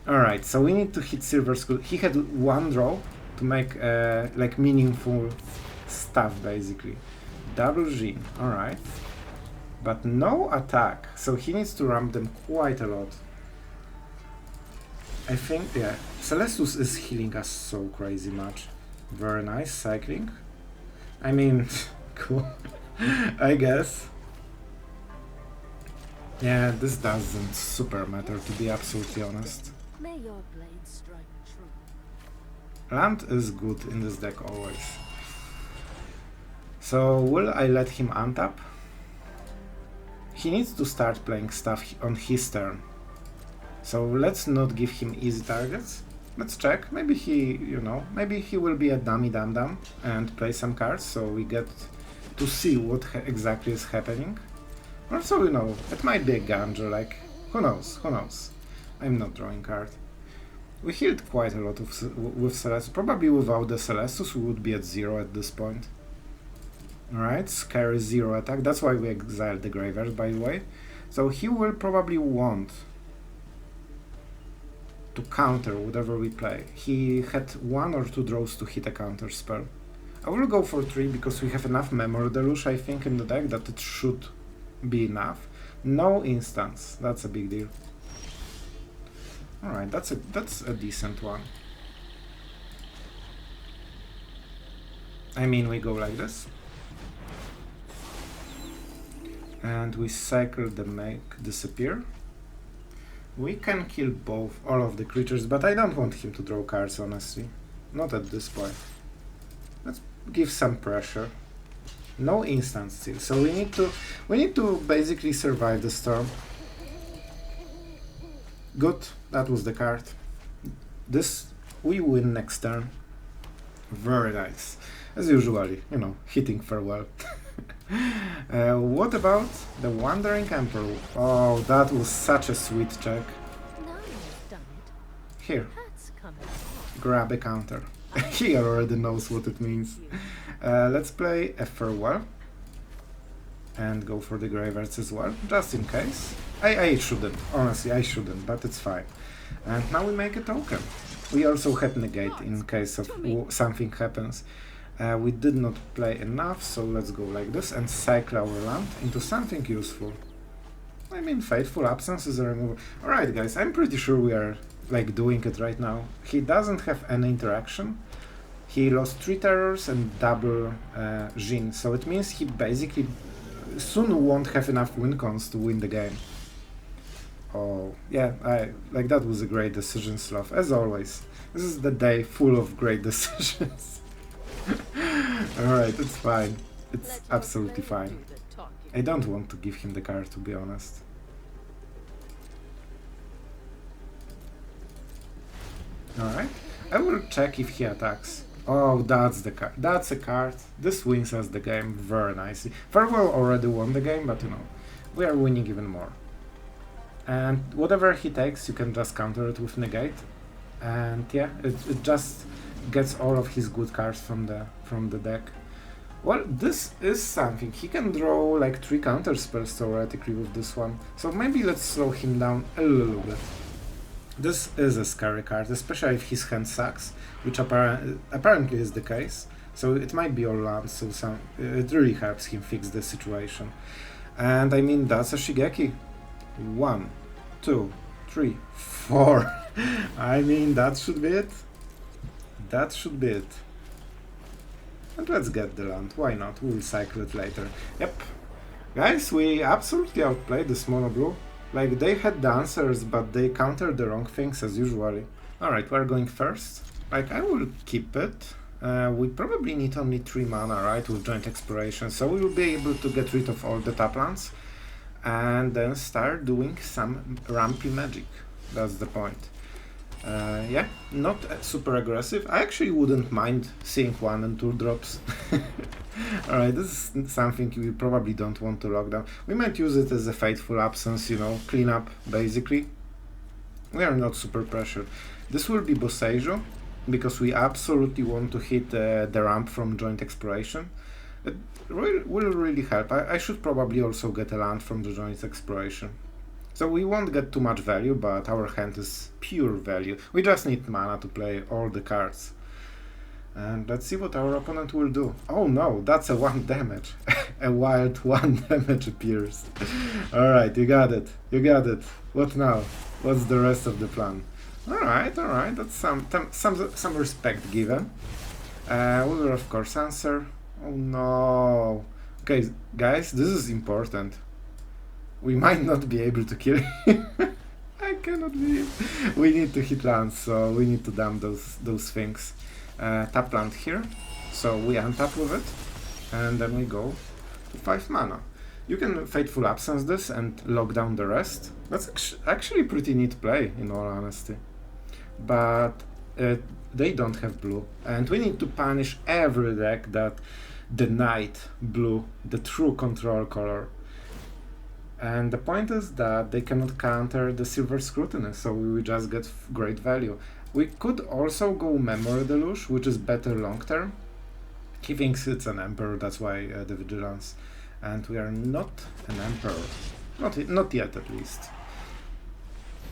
Alright, so we need to hit Silver Skull. He had one draw to make like meaningful stuff, basically. Double G, alright. But no attack, so he needs to ramp them quite a lot. I think, yeah, Celestus is healing us so crazy much. Very nice, cycling. I mean, cool, I guess. Yeah, this doesn't super matter, to be absolutely honest. May your blade strike true. Land is good in this deck always. So, will I let him untap? He needs to start playing stuff on his turn. So let's not give him easy targets. Let's check. Maybe he, you know, maybe he will be a dummy dum dum and play some cards, so we get to see what exactly is happening. Also, you know, it might be a Ganja, like, who knows, who knows. I'm not drawing card. We healed quite a lot with Celestus. Probably without the Celestus we would be at 0 at this point. Alright, scary 0 attack. That's why we exiled the Graveyard, by the way. So he will probably want to counter whatever we play. He had 1 or 2 draws to hit a counter spell. I will go for 3 because we have enough Memory Deluge, I think, in the deck that it should be enough. No instants, that's a big deal. Alright, that's a decent one. I mean, we go like this. And we cycle the make disappear. We can kill all of the creatures, but I don't want him to draw cards, honestly. Not at this point. Let's give some pressure. No instant still, so we need to basically survive the storm. Good, that was the card. This we win next turn. Very nice. As usually, you know, hitting farewell. What about the Wandering Emperor? Oh, that was such a sweet check. Now you've done it. Here, That's coming. grab a counter. He already knows what it means. Let's play a farewell and go for the graveyards as well, just in case. I shouldn't, honestly, I shouldn't, but it's fine. And now we make a token. We also had negate in case of something happens. We did not play enough, so let's go like this and cycle our land into something useful. I mean, Fateful Absence is a removal. Alright guys, I'm pretty sure we are like doing it right now. He doesn't have any interaction. He lost 3 terrors and double Jin, so it means he basically soon won't have enough win cons to win the game. Oh, yeah, like that was a great decision, Sloth, as always. This is the day full of great decisions. Alright, it's fine. It's absolutely fine. I don't want to give him the card, to be honest. Alright, I will check if he attacks. Oh, that's the card. That's a card. This wins us the game very nicely. Farewell already won the game, but you know, we are winning even more. And whatever he takes, you can just counter it with negate. And yeah, it just gets all of his good cards from the deck. Well, this is something. He can draw like 3 counter spells theoretically with this one. So maybe let's slow him down a little bit. This is a scary card, especially if his hand sucks, which apparently is the case. So it might be all lands, so it really helps him fix the situation. And I mean, that's a Shigeki. 1, 2, 3, 4. I mean, that should be it. That should be it. And let's get the land, why not? We'll cycle it later. Yep. Guys, we absolutely outplayed this mono blue. Like, they had the answers, but they countered the wrong things as usually. Alright, we're going first. Like, I will keep it. We probably need only 3 mana, right, with Joint Exploration, so we will be able to get rid of all the tap lands and then start doing some rampy magic. That's the point. Yeah, not super aggressive. I actually wouldn't mind seeing 1 and 2 drops. Alright, this is something we probably don't want to lock down. We might use it as a Fateful Absence, you know, cleanup, basically. We are not super pressured. This will be Boseiju. because we absolutely want to hit the ramp from joint exploration. It will really help. I should probably also get a land from the joint exploration. So we won't get too much value, but our hand is pure value. We just need mana to play all the cards. And let's see what our opponent will do. Oh no, that's a 1 damage. A wild 1 damage appears. Alright, you got it. You got it. What now? What's the rest of the plan? Alright, that's some respect given. We will of course answer. Oh no. Okay, guys, this is important. We might not be able to kill him. I cannot believe. We need to hit lands, so we need to dump those things. Tap land here, so we untap with it, and then we go to 5 mana. You can Fateful Absence this and lock down the rest. That's actually pretty neat play, in all honesty. But they don't have blue, and we need to punish every deck that denied blue, the true control color. And the point is that they cannot counter the Silver Scrutiny, so we will just get great value. We could also go Memory Deluge, which is better long term. He thinks it's an Emperor, that's why the Vigilance. And we are not an Emperor. Not yet, at least.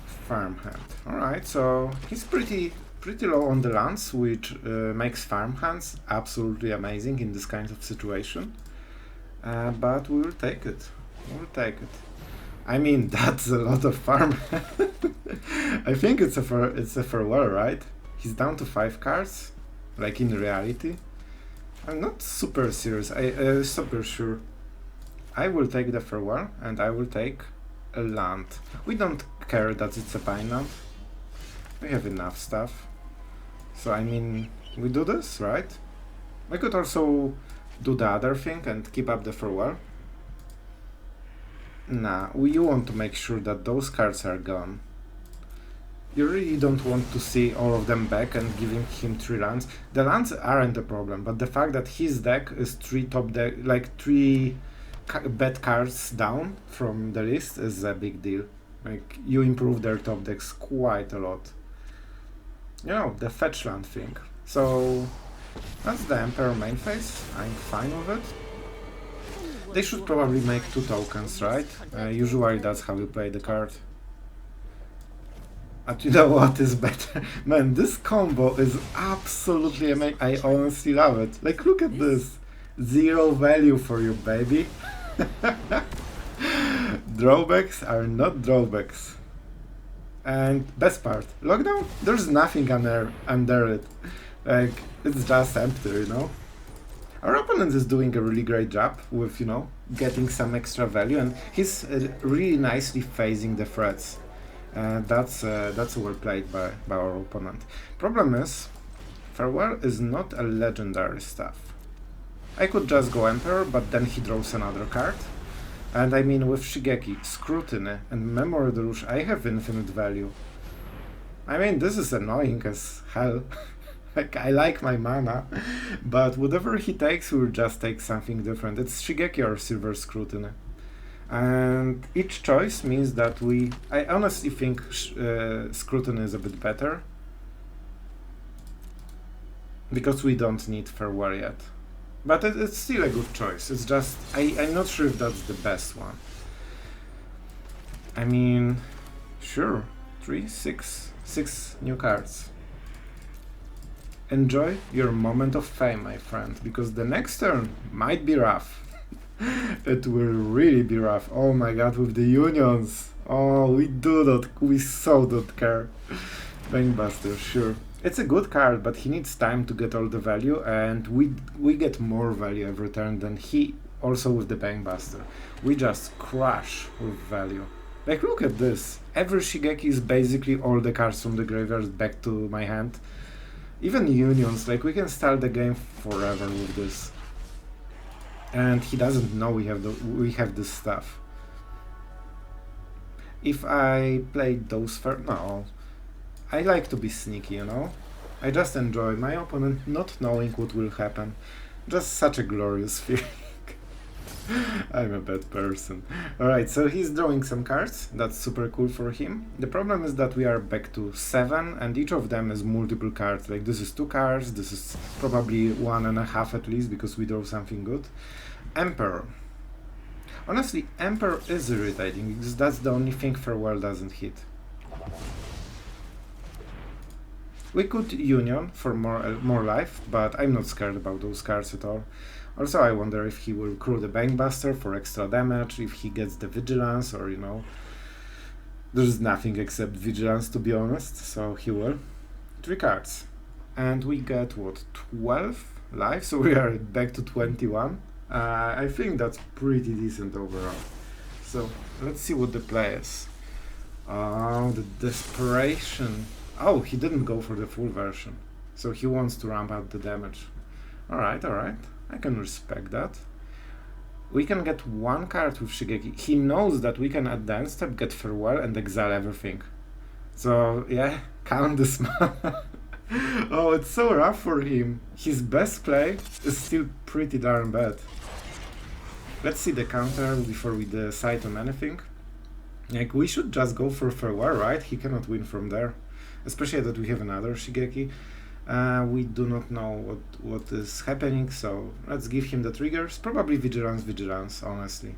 Farmhand. Alright, so he's pretty low on the lands, which makes farmhands absolutely amazing in this kind of situation. But we will take it. We'll take it. I mean, that's a lot of farm. I think it's a farewell, right? He's down to 5 cards, like in reality. I'm not super serious. Super sure. I will take the farewell, and I will take a land. We don't care that it's a pine land. We have enough stuff. So I mean, we do this, right? We could also do the other thing and keep up the farewell. Nah, you want to make sure that those cards are gone. You really don't want to see all of them back and giving him 3 lands. The lands aren't a problem, but the fact that his deck is 3 bad cards down from the list is a big deal. Like, you improve their top decks quite a lot. You know, the fetch land thing. So, that's the Emperor main phase. I'm fine with it. They should probably make 2 tokens, right? Usually that's how you play the card. But you know what is better? Man, this combo is absolutely amazing. I honestly love it. Like, look at this. 0 value for you, baby. Drawbacks are not drawbacks. And best part, lockdown, there's nothing under it. Like, it's just empty, you know? Our opponent is doing a really great job with, you know, getting some extra value, and he's really nicely phasing the threats. That's well played by our opponent. Problem is, Farewell is not a legendary stuff. I could just go Emperor, but then he draws another card. And I mean, with Shigeki, Scrutiny, and Memory Deluge, I have infinite value. I mean, this is annoying as hell. Like, I like my mana, but whatever he takes, we'll just take something different. It's Shigeki or Silver Scrutiny. And each choice means that I honestly think Scrutiny is a bit better, because we don't need Farewell yet. But it's still a good choice. It's just, I'm not sure if that's the best one. I mean, sure, 6 new cards. Enjoy your moment of fame, my friend, because the next turn might be rough. It will really be rough. Oh my god, with the unions. Oh, we so don't care. Bankbuster, sure. It's a good card, but he needs time to get all the value, and we get more value every turn than he, also with the Bankbuster. We just crush with value. Like, look at this. Every Shigeki is basically all the cards from the graveyard back to my hand. Even unions, like, we can start the game forever with this. And he doesn't know we have this stuff. If I played those first, no. I like to be sneaky, you know? I just enjoy my opponent not knowing what will happen. Just such a glorious feeling. I'm a bad person. Alright, so he's drawing some cards. That's super cool for him. The problem is that we are back to 7, and each of them is multiple cards. Like, this is 2 cards, this is probably 1.5 at least, because we draw something good. Emperor. Honestly, Emperor is irritating, because that's the only thing Farewell doesn't hit. We could Union for more life, but I'm not scared about those cards at all. Also, I wonder if he will crew the Bankbuster for extra damage, if he gets the Vigilance, or, you know, there's nothing except Vigilance, to be honest, so he will. 3 cards. And we get, what, 12 life, so we are back to 21. I think that's pretty decent overall. So, let's see what the play is. Oh, the Desperation. Oh, he didn't go for the full version, so he wants to ramp up the damage. Alright, alright. I can respect that. We can get 1 card with Shigeki. He knows that we can at the end step get Farewell and exile everything. So, yeah, count this mana. Oh, it's so rough for him. His best play is still pretty darn bad. Let's see the counter before we decide on anything. Like, we should just go for Farewell, right? He cannot win from there. Especially that we have another Shigeki. We do not know what is happening, so let's give him the triggers. Probably Vigilance, honestly.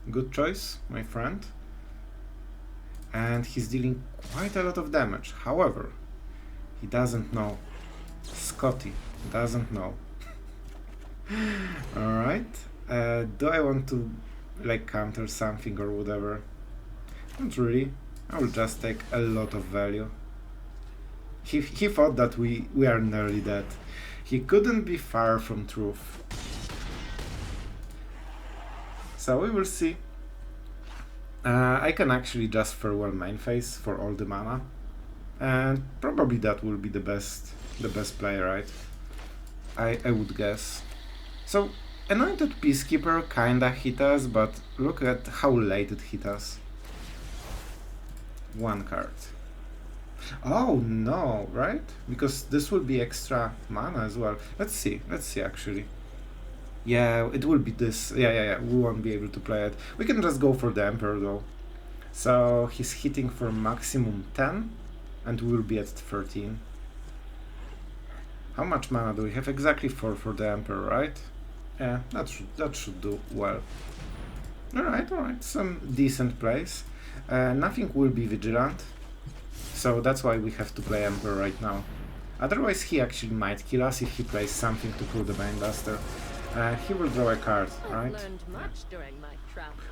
Good choice, my friend. And he's dealing quite a lot of damage. However, he doesn't know. Scotty doesn't know. Alright. Do I want to, like, counter something or whatever? Not really. I will just take a lot of value. He thought that we are nearly dead. He couldn't be far from truth. So we will see. I can actually just Farewell main phase for all the mana. And probably that will be the best play, right? I would guess. So, Anointed Peacekeeper kinda hit us, but look at how late it hit us. 1 card. Oh no, right? Because this will be extra mana as well. Let's see actually. Yeah, it will be this. Yeah, we won't be able to play it. We can just go for the Emperor though. So he's hitting for maximum 10, and we will be at 13. How much mana do we have? Exactly 4 for the Emperor, right? Yeah, that should do well. Alright, some decent plays. Nothing will be Vigilant. So that's why we have to play Emperor right now. Otherwise he actually might kill us if he plays something to pull the Banebuster. He will draw a card, right?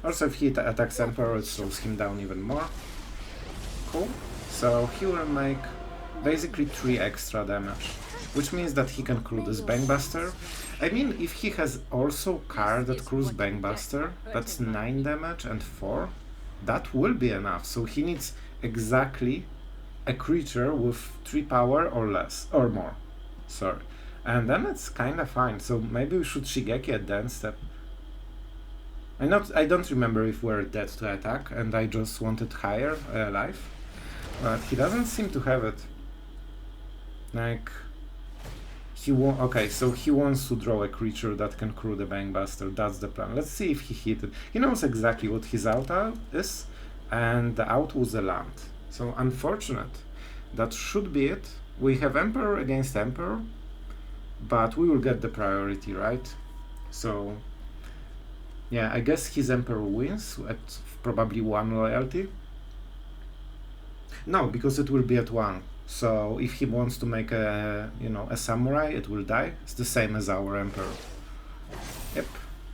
Also if he attacks Emperor, it slows him down even more. Cool. So he will make basically 3 extra damage, which means that he can crew this Banebuster. I mean, if he has also card that crews Banebuster, that's 9 damage and 4. That will be enough. So he needs exactly a creature with 3 power or less, or more, sorry. And then it's kinda fine, so maybe we should Shigeki at the end step. I don't remember if we're dead to attack, and I just wanted higher life, but he doesn't seem to have it. Like, okay, so he wants to draw a creature that can crew the Banebuster, that's the plan. Let's see if he hit it. He knows exactly what his out is, and the out was a land. So unfortunate. That should be it. We have Emperor against Emperor, but we will get the priority, right? So yeah, I guess his Emperor wins at probably 1 loyalty. No, because it will be at 1. So if he wants to make a samurai, it will die. It's the same as our Emperor. Yep.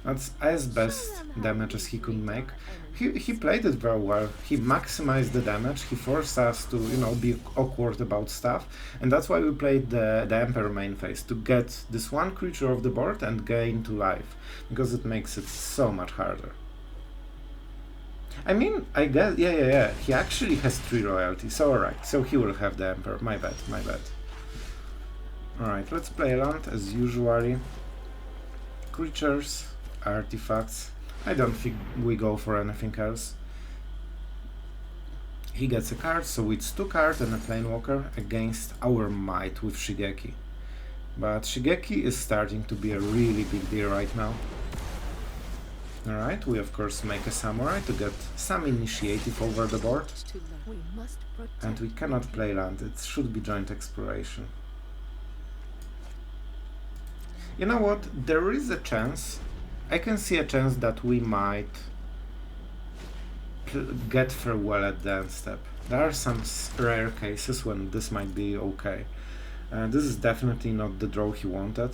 That's as best damage as he could make. He played it very well. He maximized the damage. He forced us to, be awkward about stuff. And that's why we played the Emperor main phase, to get this 1 creature off the board and gain 2 life. Because it makes it so much harder. I mean, I guess, yeah. He actually has 3 royalty. So alright, so he will have the Emperor. My bad. Alright, let's play land as usually. Creatures, artifacts. I don't think we go for anything else. He gets a card, so it's 2 cards and a Planewalker against our Might with Shigeki. But Shigeki is starting to be a really big deal right now. Alright, we of course make a samurai to get some initiative over the board. It's too late. We must protect. And we cannot play land, it should be joint exploration. You know what, there is a chance, I can see a chance that we might get farewell at the end step. There are some rare cases when this might be okay. This is definitely not the draw he wanted.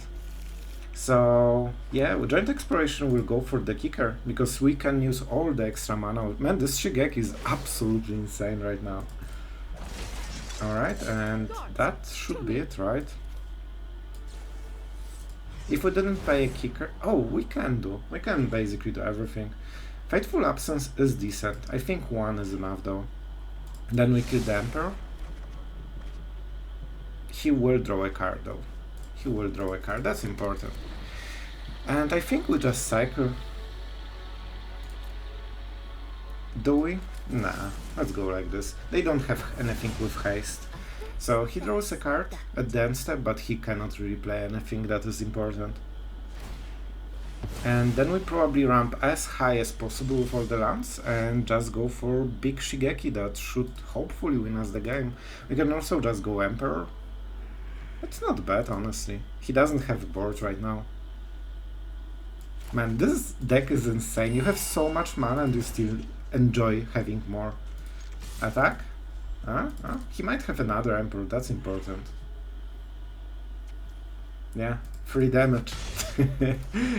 So yeah, with joint exploration we'll go for the kicker, because we can use all the extra mana. Man, this Shigeki is absolutely insane right now. Alright, and that should be it, right? If we didn't play a kicker... Oh, we can basically do everything. Fateful Absence is decent. I think one is enough though. Then we kill the Emperor. He will draw a card though. He will draw a card, that's important. And I think we just cycle. Do we? Nah, let's go like this. They don't have anything with haste. So he draws a card at the end step, but he cannot really play anything that is important. And then we probably ramp as high as possible for the lands and just go for big Shigeki that should hopefully win us the game. We can also just go Emperor. It's not bad, honestly. He doesn't have a board right now. Man, this deck is insane. You have so much mana and you still enjoy having more. Attack? He might have another Emperor, that's important. Yeah, 3 damage.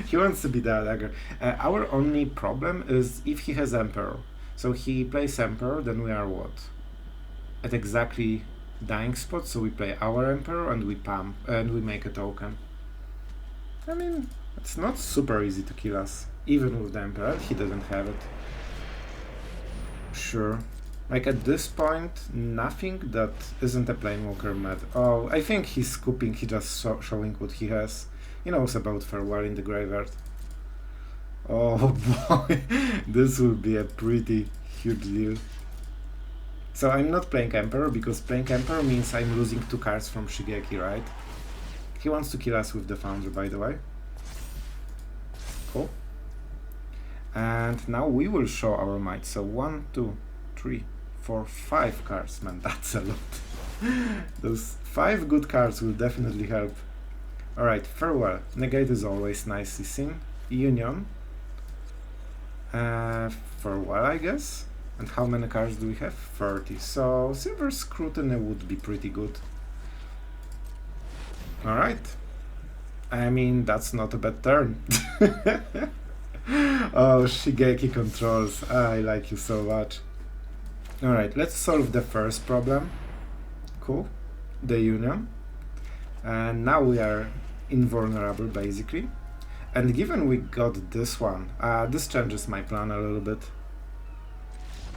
He wants to be the Adarkar. Our only problem is if he has Emperor. So he plays Emperor, then we are what? At exactly dying spot, so we play our Emperor and we pump and we make a token. I mean, it's not super easy to kill us, even with the Emperor. He doesn't have it. Sure. Like at this point, nothing that isn't a Planewalker mad. Oh, I think he's scooping, he just showing what he has. He knows about Farewell in the graveyard. Oh boy, this will be a pretty huge deal. So I'm not playing Emperor, because playing Emperor means I'm losing 2 cards from Shigeki, right? He wants to kill us with the Foundry, by the way. Cool. And now we will show our might. So 1, 2, 3, 4, 5 cards. Man, that's a lot. Those 5 good cards will definitely help. Alright, Farewell. Negate is always nicely seen. Union. Farewell, I guess. And how many cards do we have? 30. So Silver Scrutiny would be pretty good. Alright. I mean, that's not a bad turn. Oh, Shigeki controls. I like you so much. Alright, let's solve the first problem. Cool. The Union. And now we are invulnerable, basically. And given we got this one, this changes my plan a little bit.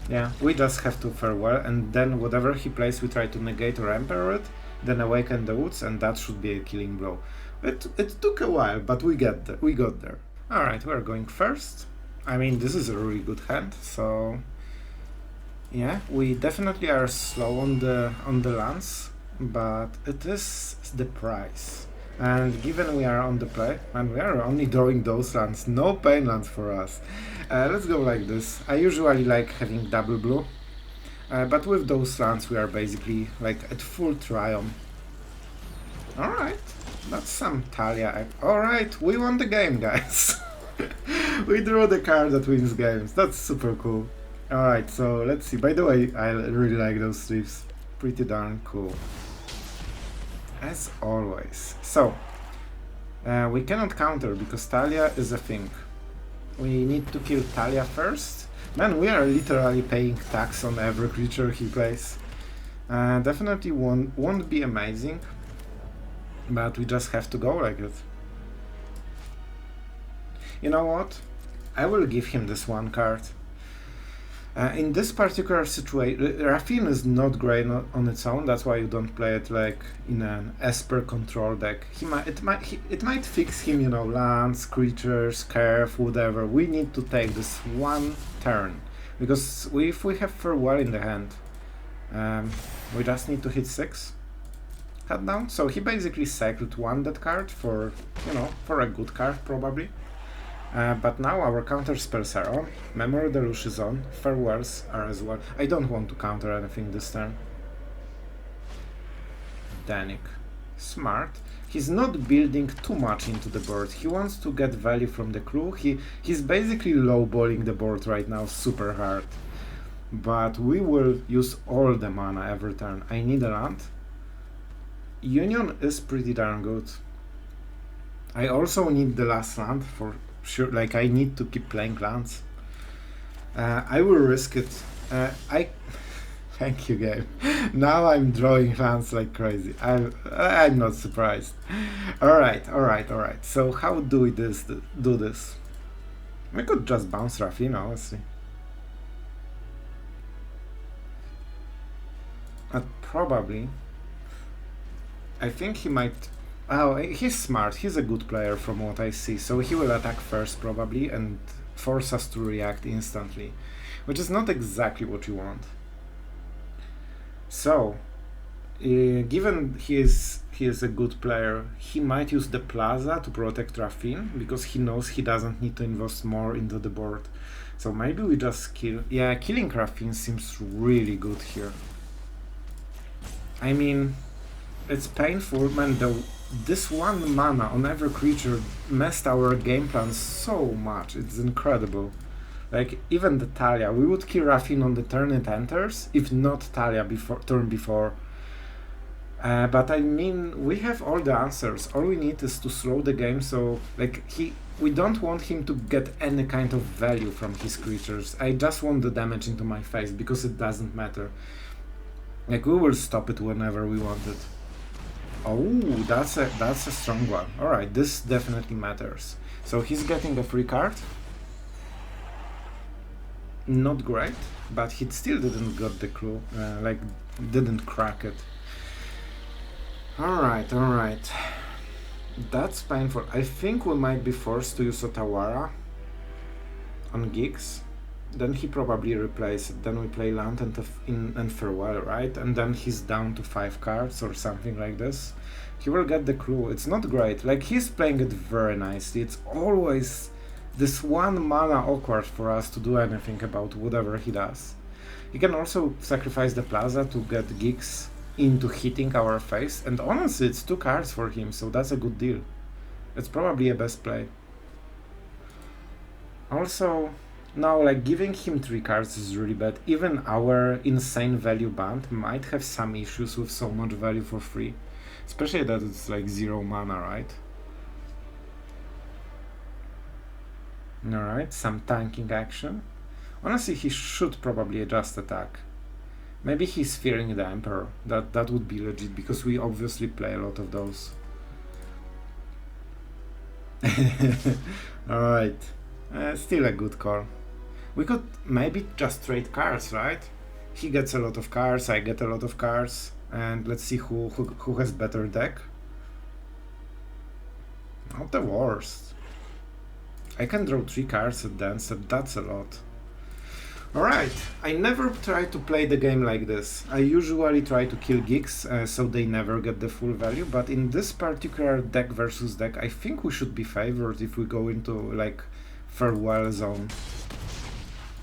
Yeah, we just have to Farewell, and then whatever he plays we try to negate or Emperor it, then Awaken the Woods, and that should be a killing blow. It took a while, but we got there. Alright, we're going first. I mean, this is a really good hand, so... Yeah, we definitely are slow on the lands, but it is the price. And given we are on the play, and we are only drawing those lands, no pain lands for us. Let's go like this. I usually like having double blue, but with those lands we are basically like at full triumph. Alright, that's some Talia. Alright, we won the game, guys. We drew the card that wins games. That's super cool. Alright, so let's see. By the way, I really like those sleeves. Pretty darn cool. As always. So, we cannot counter because Talia is a thing. We need to kill Talia first. Man, we are literally paying tax on every creature he plays. Definitely won't be amazing, but we just have to go like it. You know what? I will give him this one card. In this particular situation, Raffine is not great on its own. That's why you don't play it like in an Esper control deck. It might fix him, you know, lands, creatures, curve, whatever. We need to take this one turn, because if we have Farewell in the hand, we just need to hit 6. Cut down. So he basically cycled 1 that card for, you know, for a good card probably. But now our counterspells are on, Memory Deluge is on, Farewells are as well. I don't want to counter anything this turn. Danik. Smart. He's not building too much into the board. He wants to get value from the crew. He's basically lowballing the board right now super hard. But we will use all the mana every turn. I need a land. Union is pretty darn good. I also need the last land for sure. Like, I need to keep playing lands. I will risk it. Thank you, game. Now I'm drawing lands like crazy. I'm not surprised. Alright. So how do we do this? We could just bounce Rafin, honestly. Probably. I think he might... Oh, he's smart. He's a good player from what I see. So he will attack first probably and force us to react instantly. Which is not exactly what you want. So, given he is a good player, he might use the Plaza to protect Rafin, because he knows he doesn't need to invest more into the board. So maybe we just kill... Yeah, killing Rafin seems really good here. I mean, it's painful, man. This one mana on every creature messed our game plan so much. It's incredible. Like, even the Talia, we would kill Rafin on the turn it enters, if not Talia turn before. But I mean, we have all the answers. All we need is to slow the game, so like we don't want him to get any kind of value from his creatures. I just want the damage into my face, because it doesn't matter. Like, we will stop it whenever we want it. Oh, that's a strong one. Alright, this definitely matters. So he's getting a free card. Not great, but he still didn't got the clue, like, didn't crack it. Alright. That's painful. I think we might be forced to use Otawara on Geeks. Then he probably replaces it. Then we play land and Farewell, right? And then he's down to 5 cards or something like this. He will get the clue. It's not great. Like, he's playing it very nicely. It's always this one mana awkward for us to do anything about whatever he does. He can also sacrifice the Plaza to get Geeks into hitting our face. And honestly, it's 2 cards for him, so that's a good deal. It's probably a best play. Also... now, like, giving him 3 cards is really bad. Even our insane value Bant might have some issues with so much value for free. Especially that it's like 0 mana, right? Alright, some tanking action. Honestly, he should probably just attack. Maybe he's fearing the Emperor. That would be legit, because we obviously play a lot of those. Alright. Still a good call. We could maybe just trade cards, right? He gets a lot of cards, I get a lot of cards, and let's see who has better deck. Not the worst. I can draw 3 cards at dance, and that's a lot. Alright, I never try to play the game like this. I usually try to kill geeks, so they never get the full value, but in this particular deck versus deck, I think we should be favored if we go into, like, Farewell zone.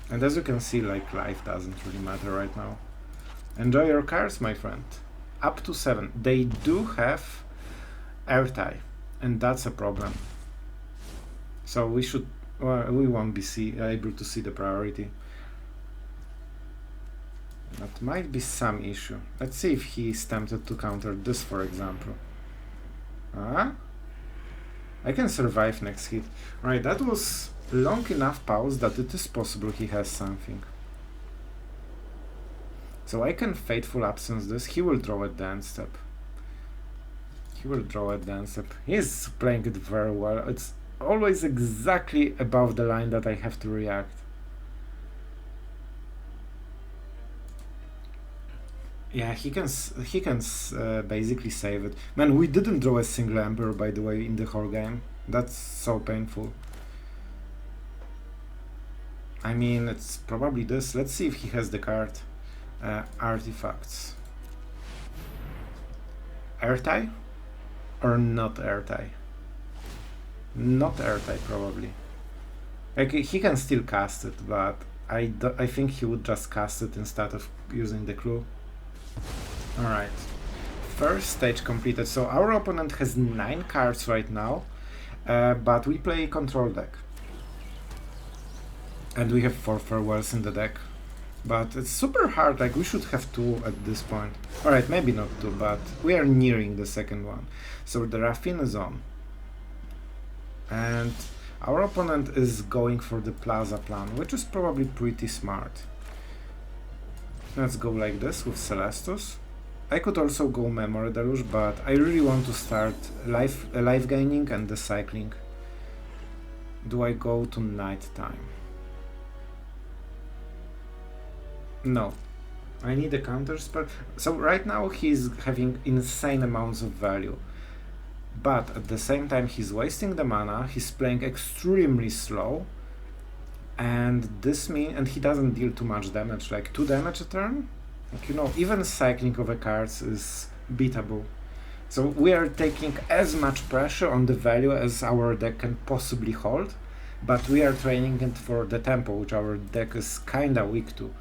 And as you can see, like, life doesn't really matter right now. Enjoy your cards, my friend. Up to 7. They do have airtie, and that's a problem. So we should, well, we won't be able to see the priority. That might be some issue. Let's see if he is tempted to counter this, for example. I can survive next hit. Right, that was long enough pause that it is possible he has something. So I can Fateful Absence this. He will draw at the end step. He's playing it very well. It's always exactly above the line that I have to react. Yeah, he can basically save it. Man, we didn't draw a single Emperor, by the way, in the whole game. That's so painful. I mean, it's probably this. Let's see if he has the card. Artifacts. Airtie? Or not airtie? Not airtie, probably. Like, he can still cast it, but I think he would just cast it instead of using the clue. Alright. First stage completed. So our opponent has 9 cards right now, but we play control deck. And we have 4 farewells in the deck. But it's super hard, like we should have 2 at this point. Alright, maybe not 2, but we are nearing the second one. So the Raffin is on. And our opponent is going for the Plaza plan, which is probably pretty smart. Let's go like this with Celestus. I could also go Memory Deluge, but I really want to start life gaining and the cycling. Do I go to night time? No. I need a counterspell. So right now he's having insane amounts of value. But at the same time he's wasting the mana, he's playing extremely slow. And this means, and he doesn't deal too much damage, like 2 damage a turn? Like, you know, even cycling over cards is beatable. So we are taking as much pressure on the value as our deck can possibly hold, but we are training it for the tempo, which our deck is kinda weak to.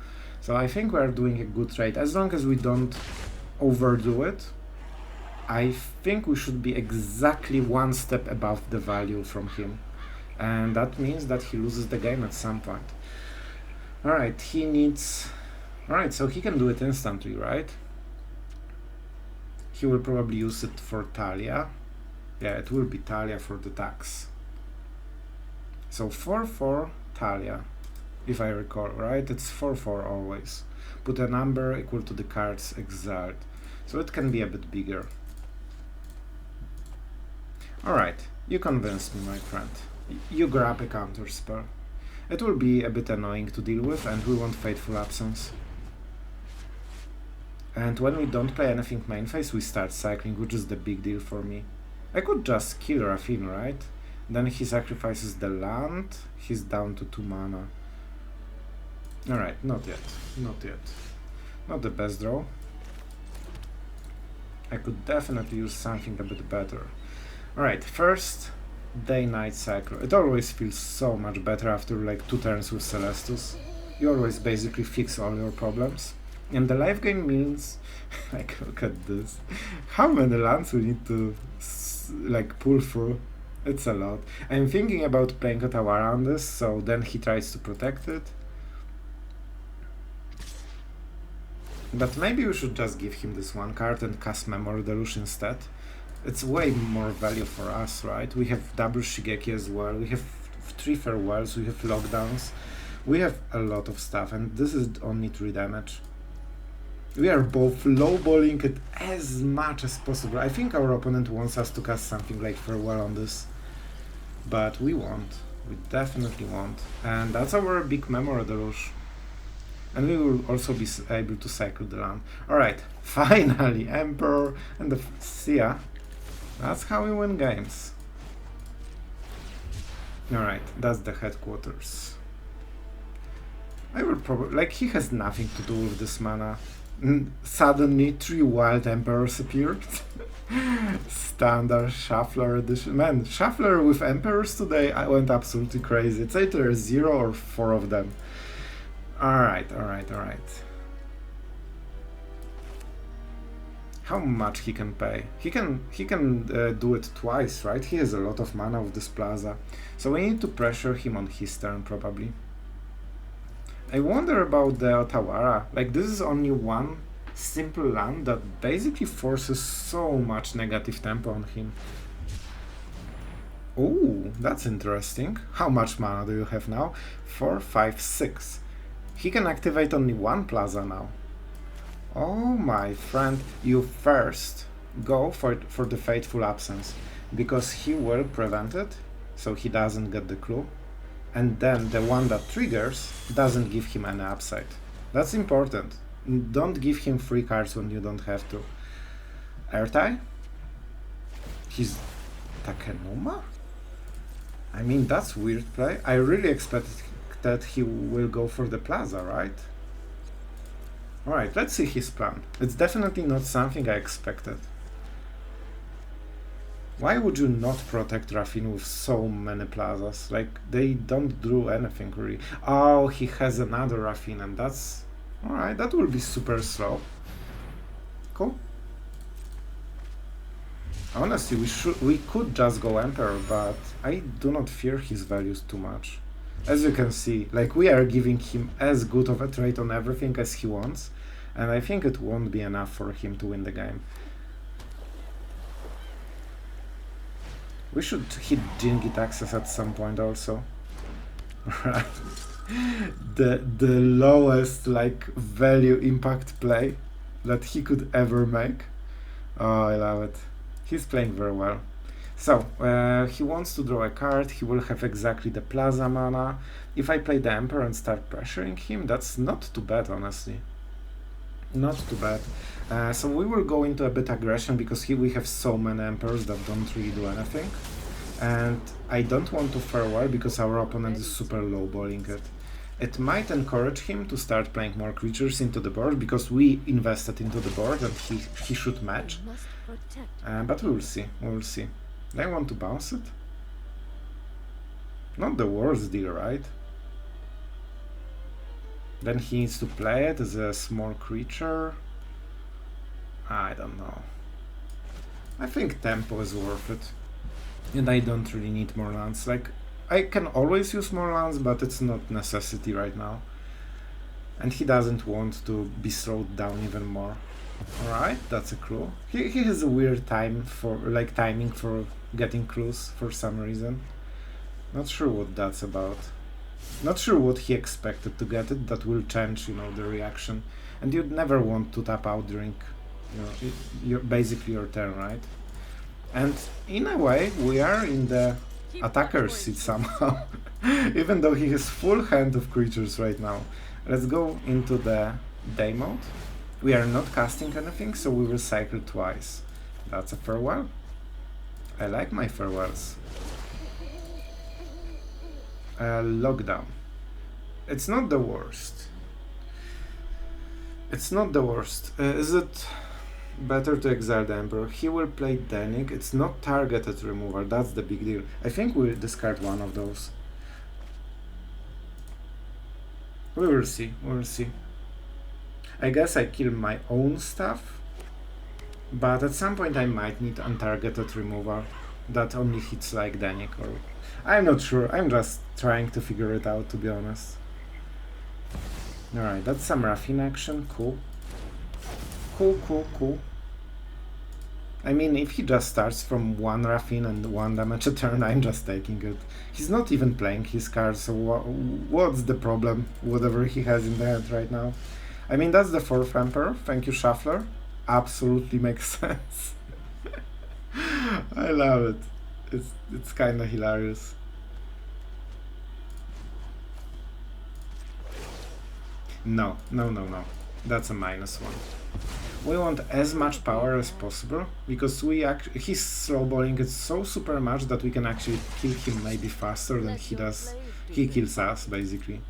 So I think we are doing a good trade. As long as we don't overdo it, I think we should be exactly 1 step above the value from him. And that means that he loses the game at some point. Alright, he needs... Alright, so he can do it instantly, right? He will probably use it for Talia. Yeah, it will be Talia for the tax. So 4-4 Talia, if I recall, right? It's 4-4 always. Put a number equal to the card's exalt. So it can be a bit bigger. Alright, you convinced me, my friend. You grab a counterspell. It will be a bit annoying to deal with, and we want Fateful Absence. And when we don't play anything main phase, we start cycling, which is the big deal for me. I could just kill Raffin, right? Then he sacrifices the land, he's down to 2 mana. Alright, not yet, not yet. Not the best draw. I could definitely use something a bit better. Alright, first, day-night cycle. It always feels so much better after like 2 turns with Celestus. You always basically fix all your problems. And the life gain means, like, look at this. How many lands we need to like pull through? It's a lot. I'm thinking about playing Otawara on this, so then he tries to protect it. But maybe we should just give him this 1 card and cast Memory Deluge instead. It's way more value for us, right? We have double Shigeki as well, we have 3 farewells, we have lockdowns. We have a lot of stuff, and this is only 3 damage. We are both lowballing it as much as possible. I think our opponent wants us to cast something like farewell on this. But we won't. We definitely won't. And that's our big Memory Deluge. And we will also be able to cycle the land. Alright, finally, Emperor and the... See ya. That's how we win games. Alright, that's the headquarters. I will probably... Like, he has nothing to do with this mana. Suddenly 3 wild emperors appeared. Standard Shuffler edition. Man, Shuffler with emperors today, I went absolutely crazy. It's either 0 or 4 of them. Alright, alright, alright. How much he can pay? He can do it twice, right? He has a lot of mana with this Plaza. So we need to pressure him on his turn, probably. I wonder about the Otawara. Like, this is only 1 simple land that basically forces so much negative tempo on him. Oh, that's interesting. How much mana do you have now? 4, 5, 6. He can activate only 1 Plaza now. Oh my friend, you first go for the Fateful Absence, because he will prevent it, so he doesn't get the clue. And then the one that triggers doesn't give him any upside. That's important. Don't give him free cards when you don't have to. Airtie? He's Takenuma? I mean, that's weird play. I really expected that he will go for the Plaza, right? Alright, let's see his plan. It's definitely not something I expected. Why would you not protect Raffin with so many plazas? Like, they don't do anything really. Oh, he has another Raffin, and that's... Alright, that will be super slow. Cool. Honestly, we could just go Emperor, but I do not fear his values too much. As you can see, like, we are giving him as good of a trade on everything as he wants, and I think it won't be enough for him to win the game. We should hit Jingit access at some point also. Right. The lowest like value impact play that he could ever make. Oh, I love it. He's playing very well. So, he wants to draw a card, he will have exactly the plaza mana. If I play the Emperor and start pressuring him, that's not too bad, honestly. Not too bad. So we will go into a bit aggression because here we have so many Emperors that don't really do anything. And I don't want to farewell because our opponent is super lowballing it. It might encourage him to start playing more creatures into the board because we invested into the board and he should match. But we will see, we will see. I want to bounce it. Not the worst deal, right? Then he needs to play it as a small creature. I don't know. I think tempo is worth it. And I don't really need more lands. Like, I can always use more lands, but it's not necessity right now. And he doesn't want to be slowed down even more. Alright, that's a clue. He has a weird timing for getting clues for some reason. Not sure what that's about. Not sure what he expected to get it. That will change, you know, the reaction. And you'd never want to tap out during, you know, basically your turn, right? And in a way, we are in the attacker's seat somehow. Even though he has full hand of creatures right now. Let's go into the day mode. We are not casting anything, so we will cycle twice. That's a farewell. I like my farewells. Lockdown. It's not the worst. It's not the worst. Is it better to exile the Emperor? He will play Danik. It's not targeted removal. That's the big deal. I think we'll discard one of those. We will see. We will see. I guess I kill my own stuff, but at some point I might need untargeted removal that only hits like Danik, or I'm not sure. I'm just trying to figure it out, to be honest. Alright, that's some Raffin action. Cool. Cool. I mean, if he just starts from one Raffin and one damage a turn, I'm just taking it. He's not even playing his cards, so what's the problem? Whatever he has in the hand right now. I mean, that's the 4th Emperor. Thank you, Shuffler. Absolutely makes sense. I love it. It's kinda hilarious. No. That's a -1. We want as much power as possible because he's slowballing it so super much that we can actually kill him maybe faster than he does. He kills us, basically.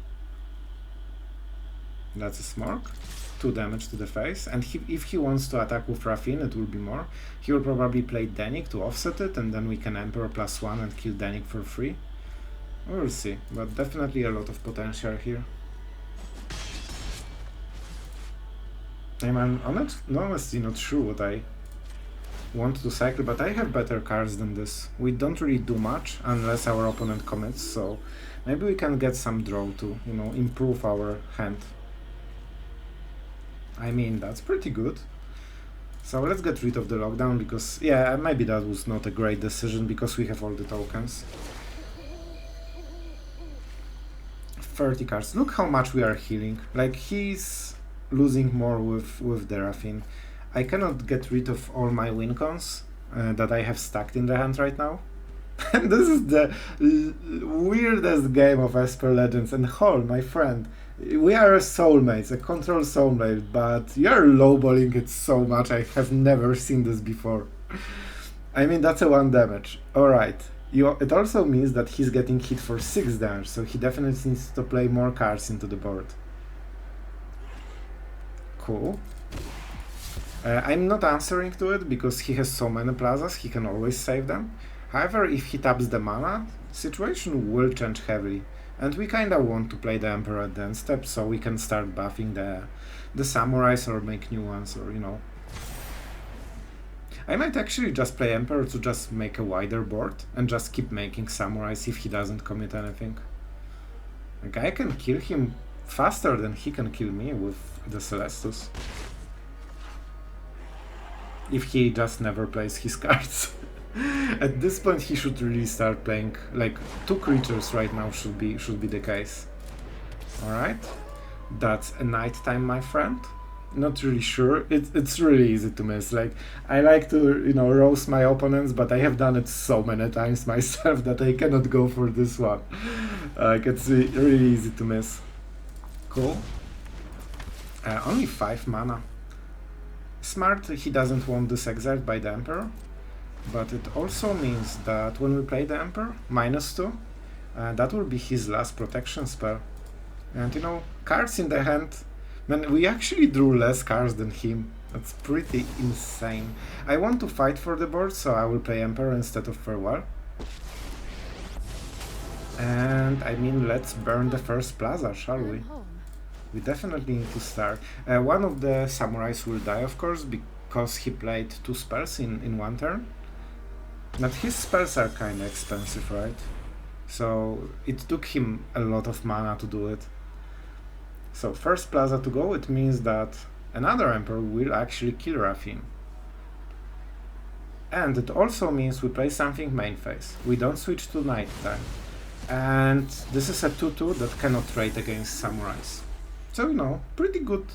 That's a Smork. 2 damage to the face. And if he wants to attack with Raffin, it will be more. He will probably play Danik to offset it, and then we can Emperor +1 and kill Danik for free. We'll see, but definitely a lot of potential here. I'm honestly not sure what I want to cycle, but I have better cards than this. We don't really do much unless our opponent commits, so maybe we can get some draw to, you know, improve our hand. I mean, that's pretty good. So let's get rid of the lockdown because, yeah, maybe that was not a great decision because we have all the tokens. 30 cards. Look how much we are healing. Like, he's losing more with the Raffin. I cannot get rid of all my win cons that I have stacked in the hand right now. And this is the weirdest game of Esper Legends. And Hall, my friend, we are soulmates, a control soulmate, but you're lowballing it so much. I have never seen this before. I mean, that's a 1 damage. Alright. It also means that he's getting hit for 6 damage, so he definitely needs to play more cards into the board. Cool. I'm not answering to it because he has so many plazas, he can always save them. However, if he taps the mana, situation will change heavily. And we kinda want to play the Emperor at the end step so we can start buffing the samurais or make new ones, or you know. I might actually just play Emperor to just make a wider board and just keep making samurais if he doesn't commit anything. Like, I can kill him faster than he can kill me with the Celestus. If he just never plays his cards. At this point he should really start playing, like, 2 creatures right now should be the case. Alright. That's a nighttime, my friend. Not really sure. It's really easy to miss. Like, I like to, you know, roast my opponents, but I have done it so many times myself that I cannot go for this one. Like, it's really easy to miss. Cool. Only 5 mana. Smart, he doesn't want this exiled by the Emperor, but it also means that when we play the Emperor, -2, that will be his last protection spell. And you know, cards in the hand, man, we actually drew less cards than him. That's pretty insane. I want to fight for the board, so I will play Emperor instead of Farewell. And I mean, let's burn the first plaza, shall we? We definitely need to start. One of the samurais will die, of course, because he played 2 spells in one turn. But his spells are kinda expensive, right? So it took him a lot of mana to do it. So first plaza to go, it means that another Emperor will actually kill Rafin. And it also means we play something main phase. We don't switch to nighttime. And this is a 2/2 that cannot trade against samurais. So, you know, pretty good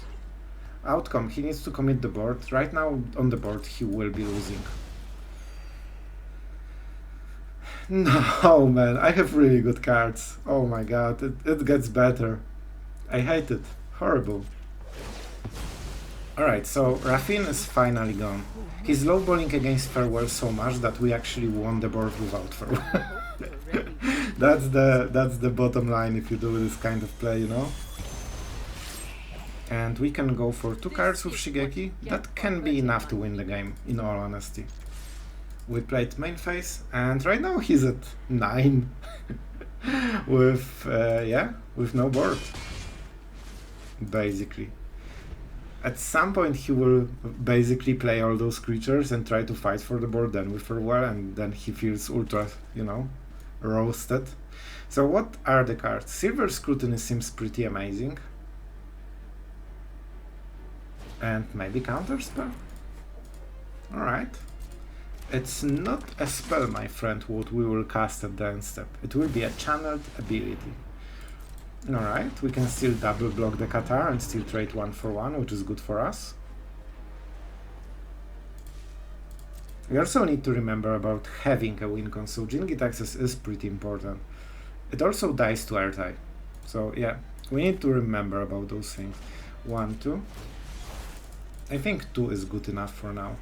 outcome. He needs to commit the board. Right now on the board he will be losing. No, man, I have really good cards. Oh my god, it gets better. I hate it. Horrible. Alright, so Rafin is finally gone. He's lowballing against Farewell so much that we actually won the board without Farewell. That's the bottom line if you do this kind of play, you know? And we can go for 2 cards with Shigeki. That can be enough to win the game, in all honesty. We played main phase, and right now he's at 9. with no board. Basically. At some point he will basically play all those creatures and try to fight for the board then with Farewell, and then he feels ultra, you know, roasted. So what are the cards? Silver Scrutiny seems pretty amazing. And maybe counterspell? Alright. It's not a spell, my friend, what we will cast at the end step. It will be a channeled ability. Alright, we can still double block the Qatar and still trade 1 for 1, which is good for us. We also need to remember about having a win con, so Jin Git access is pretty important. It also dies to Ertai. So yeah, we need to remember about those things. 1, 2. I think 2 is good enough for now.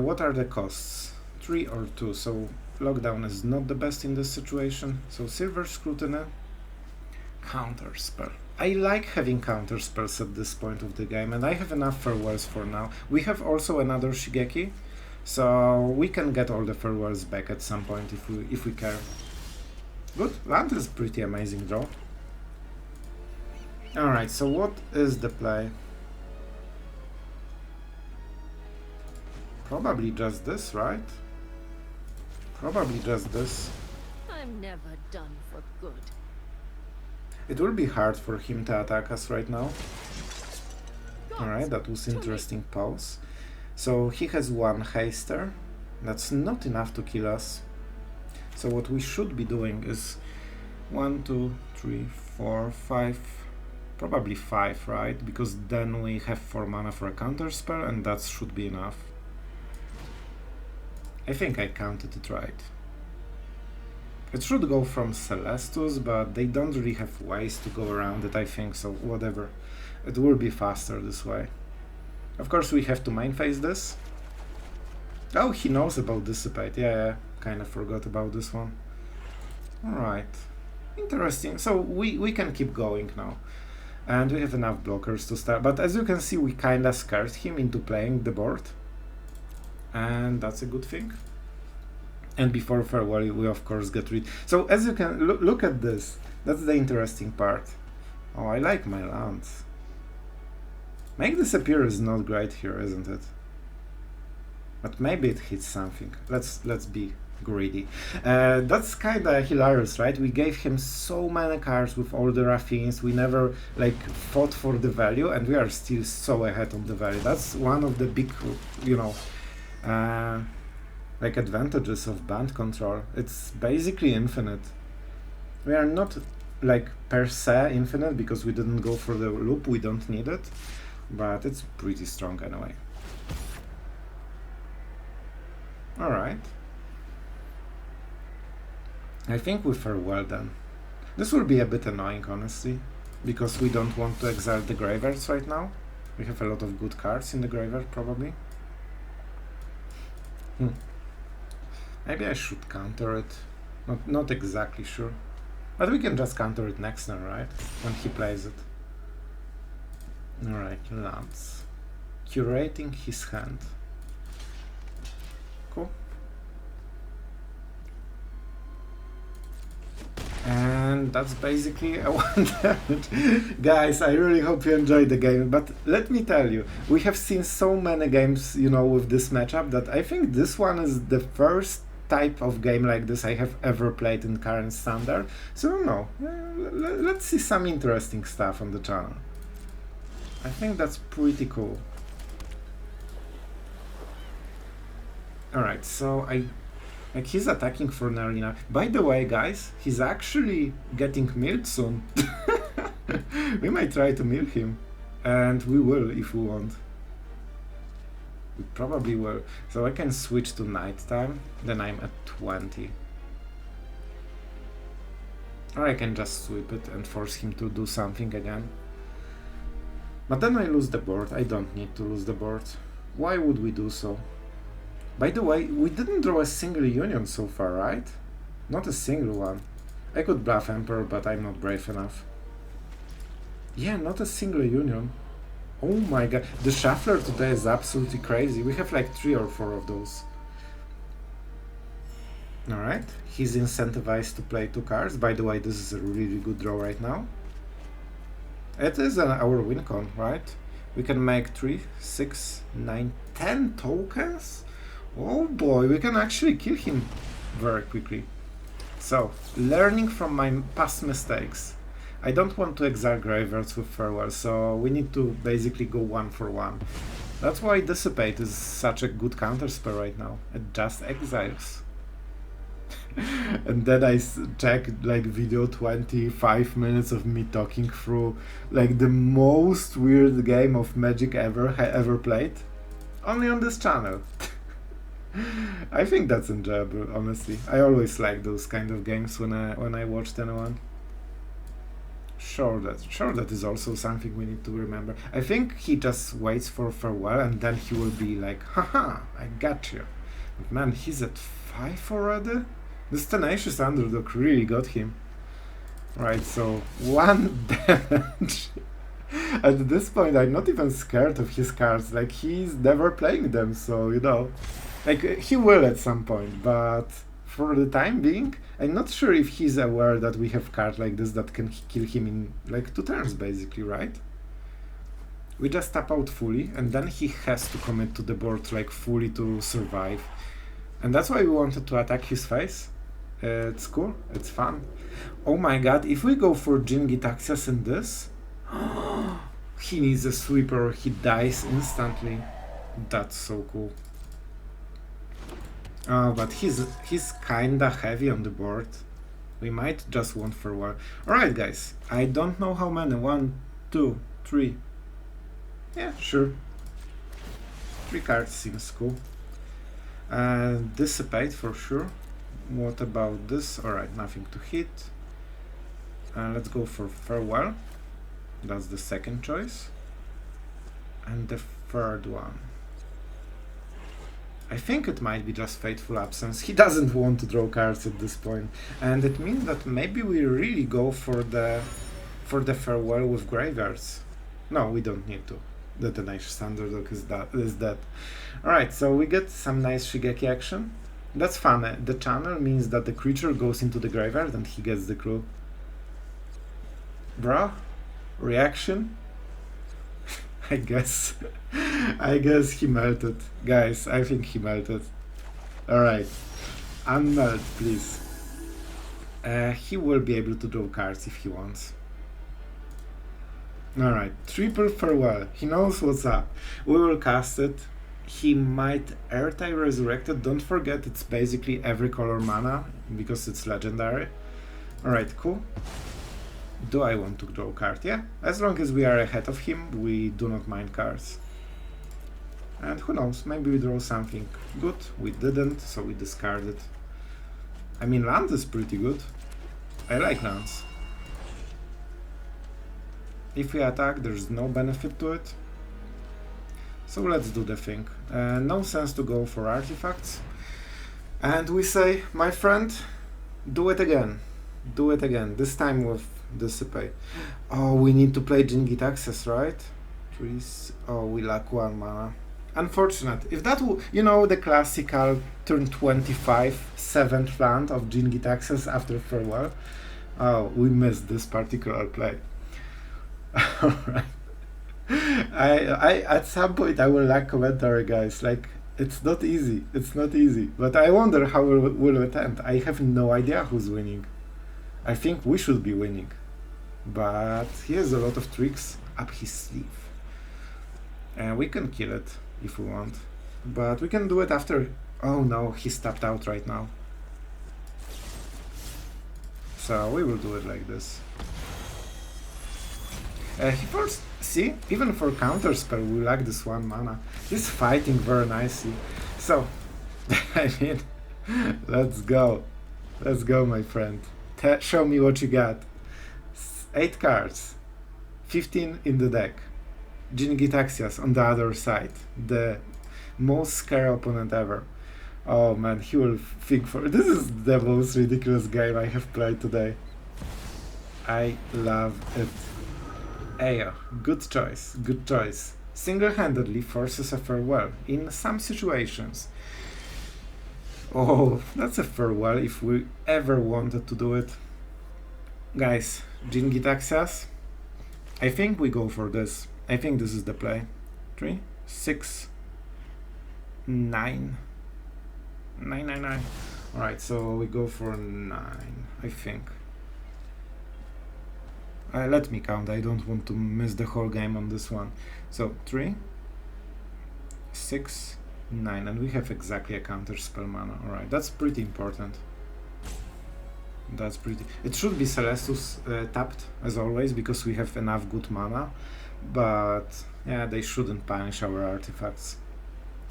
What are the costs? 3 or 2, so lockdown is not the best in this situation. So Silver Scrutiny, counterspell. I like having counterspells at this point of the game, and I have enough farewells for now. We have also another Shigeki, so we can get all the farewells back at some point if we care. Good, land is pretty amazing draw. Alright, so what is the play? Probably just this, right? Probably just this. I'm never done for good. It will be hard for him to attack us right now. Alright, that was interesting pause. So he has 1 haster. That's not enough to kill us. So what we should be doing is 1, 2, 3, 4, 5, probably 5, right? Because then we have 4 mana for a counterspell, and that should be enough. I think I counted it right. It should go from Celestus, but they don't really have ways to go around it, I think, so whatever. It will be faster this way. Of course we have to main phase this. Oh, he knows about Dissipate, yeah, kinda forgot about this one. Alright, interesting, so we can keep going now. And we have enough blockers to start, but as you can see, we kinda scared him into playing the board, and that's a good thing. And before farewell, we of course get rid. So as you can look at this, that's the interesting part. Oh, I like my lands. Make disappear is not great here, isn't it? But maybe it hits something. Let's be greedy. That's kinda hilarious, right? We gave him so many cards with all the raffines. We never like fought for the value, and we are still so ahead on the value. That's one of the big, you know, like advantages of Bant control. It's basically infinite. We are not like per se infinite because we didn't go for the loop. We don't need it, but it's pretty strong anyway. All right. I think we fare well then. This will be a bit annoying, honestly, because we don't want to exile the graveyards right now. We have a lot of good cards in the graveyard, probably. Maybe I should counter it. Not exactly sure. But we can just counter it next turn, right? When he plays it. Alright, lands. Curating his hand. Cool. And that's basically a one damage. Guys, I really hope you enjoyed the game, but let me tell you, we have seen so many games, you know, with this matchup that I think this one is the first type of game like this I have ever played in current standard. So no, let's see some interesting stuff on the channel. I think that's pretty cool. Alright, so like he's attacking for an arena. By the way, guys, he's actually getting milled soon. We might try to mill him, and we will if we want. We probably will. So I can switch to nighttime, then I'm at 20. Or I can just sweep it and force him to do something again. But then I lose the board. I don't need to lose the board. Why would we do so? By the way, we didn't draw a single union so far, right? Not a single one. I could bluff Emperor, but I'm not brave enough. Yeah, not a single union. Oh my god, the shuffler today is absolutely crazy. We have like 3 or 4 of those. Alright, he's incentivized to play 2 cards. By the way, this is a really good draw right now. It is our win con, right? We can make 3, 6, 9, 10 tokens? Oh boy, we can actually kill him very quickly. So, learning from my past mistakes. I don't want to exile graveyards with farewell, so we need to basically go 1 for 1. That's why Dissipate is such a good counterspell right now. It just exiles. And then I checked like video 25 minutes of me talking through like the most weird game of Magic I ever played. Only on this channel. I think that's enjoyable, honestly. I always like those kind of games when I watched anyone. Sure, that is also something we need to remember. I think he just waits for farewell and then he will be like, haha, I got you. But man, he's at 5 already? This Tenacious Underdog really got him. Right, so 1 damage. At this point, I'm not even scared of his cards. Like, he's never playing them, so, you know. Like, he will at some point, but for the time being, I'm not sure if he's aware that we have cards like this that can kill him in, like, 2 turns, basically, right? We just tap out fully, and then he has to commit to the board, like, fully to survive. And that's why we wanted to attack his face. It's cool, it's fun. Oh my god, if we go for Jin-Gitaxias in this, he needs a sweeper, he dies instantly. That's so cool. But he's kinda heavy on the board. We might just want for one. Alright guys, I don't know how many. 1, 2, 3. Yeah, sure. 3 cards seems cool. Dissipate for sure. What about this? Alright, nothing to hit. Let's go for farewell. That's the second choice. And the third one. I think it might be just Fateful Absence. He doesn't want to draw cards at this point. And it means that maybe we really go for the for the farewell with graveyards. No, we don't need to. The Tenacious Underdog is dead. Alright, so we get some nice Shigeki action. That's fun. The channel means that the creature goes into the graveyard and he gets the clue. Bro, reaction? I guess he melted. Guys, I think he melted. Alright, unmelt please. He will be able to draw cards if he wants. Alright, triple farewell. He knows what's up. We will cast it. He might Airtime Resurrected. Don't forget it's basically every color mana because it's legendary. Alright, cool. Do I want to draw a card? Yeah, as long as we are ahead of him, we do not mind cards. And who knows, maybe we draw something good. We didn't, so we discard it. I mean, land is pretty good. I like lands. If we attack, there's no benefit to it. So let's do the thing. No sense to go for artifacts. And we say, my friend, do it again. Do it again, this time with Dissipate. Oh, we need to play Jin Access, right? Trees. Oh, we lack 1 mana. Unfortunate. If that you know, the classical turn 25 7th land of Jin Access after farewell. Oh, we missed this particular play. Alright. I at some point I will like commentary, guys. Like, it's not easy. It's not easy. But I wonder how will it end. I have no idea who's winning. I think we should be winning. But he has a lot of tricks up his sleeve. And we can kill it if we want. But we can do it after... Oh no, he's tapped out right now. So we will do it like this. He first... See? Even for counterspell we lack this 1 mana. He's fighting very nicely. So, I mean, let's go. Let's go, my friend. Show me what you got. 8 cards. 15 in the deck. Jin-Gitaxias on the other side. The most scary opponent ever. Oh man, he will think for... This is the most ridiculous game I have played today. I love it. Ayo, good choice, good choice. Single-handedly forces a farewell in some situations. Oh, that's a farewell if we ever wanted to do it. Guys, Jin-Gitaxias, I think we go for this. I think this is the play. 3, 6, 9. 9, 9, 9. Alright, so we go for 9, I think. Let me count, I don't want to miss the whole game on this one. So 3, 6, 9, and we have exactly a counterspell mana. Alright, that's pretty important. That's pretty... It should be Celestus tapped, as always, because we have enough good mana. But, yeah, they shouldn't punish our artifacts.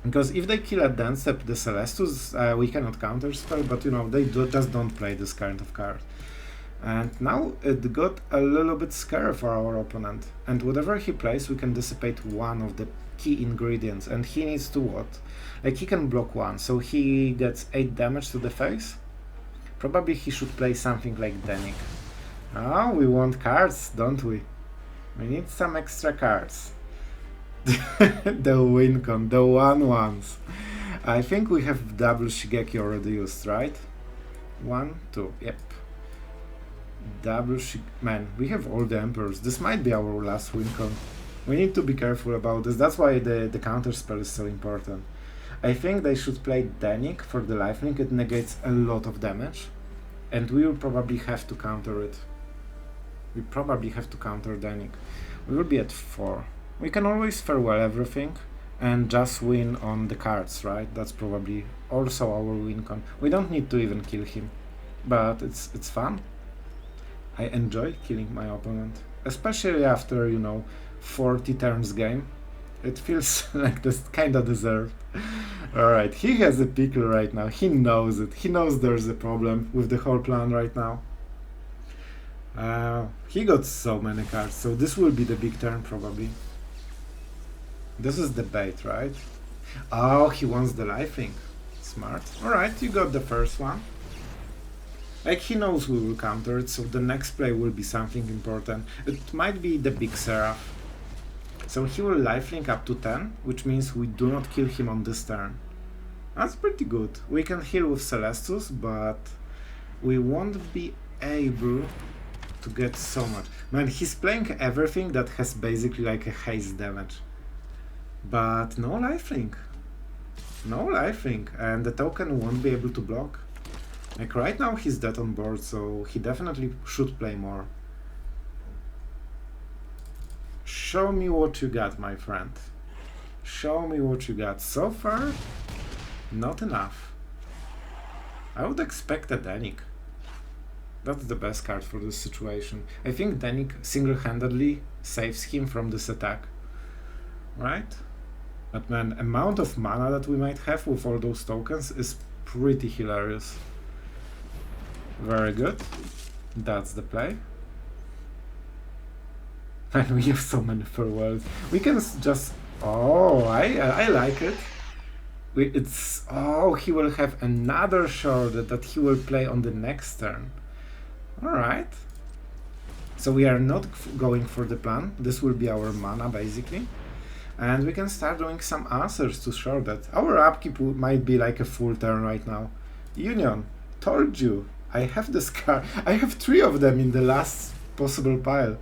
Because if they kill at dance step the Celestus, we cannot counterspell, but you know, they just don't play this kind of card. And now it got a little bit scary for our opponent. And whatever he plays, we can dissipate one of the key ingredients. And he needs to what? Like, he can block 1, so he gets 8 damage to the face. Probably he should play something like Denik. Oh, we want cards, don't we? We need some extra cards. The win con, the 1/1s. I think we have double Shigeki already used, right? 1, 2, yep. Double Man, we have all the Emperors. This might be our last win con. We need to be careful about this. That's why the counterspell is so important. I think they should play Denik for the lifelink. It negates a lot of damage. And we will probably have to counter it. We probably have to counter Denik. We will be at 4. We can always farewell everything and just win on the cards, right? That's probably also our win con. We don't need to even kill him, but it's fun. I enjoy killing my opponent, especially after, you know, 40 turns game. It feels like this kind of deserved. Alright, he has a pickle right now. He knows it. He knows there's a problem with the whole plan right now. He got so many cards, so this will be the big turn probably. This is the bait, right? Oh, he wants the lifelink. Smart. Alright, you got the first one. Like, he knows we will counter it, so the next play will be something important. It might be the big Seraph. So he will lifelink up to 10, which means we do not kill him on this turn. That's pretty good. We can heal with Celestus, but we won't be able to get so much. Man, he's playing everything that has basically like a haste damage. But no lifelink. No lifelink, and the token won't be able to block. Like, right now he's dead on board, so he definitely should play more. Show me what you got, my friend. Show me what you got. So far, not enough. I would expect a Danik. That's the best card for this situation. I think Danik single-handedly saves him from this attack. Right? But man, amount of mana that we might have with all those tokens is pretty hilarious. Very good. That's the play. And we have so many farewells. We can just... Oh, I like it. It's... Oh, he will have another shard that he will play on the next turn. Alright. So we are not going for the plan. This will be our mana, basically. And we can start doing some answers to shard that. Our upkeep might be like a full turn right now. Union. Told you. I have this card. I have 3 of them in the last possible pile.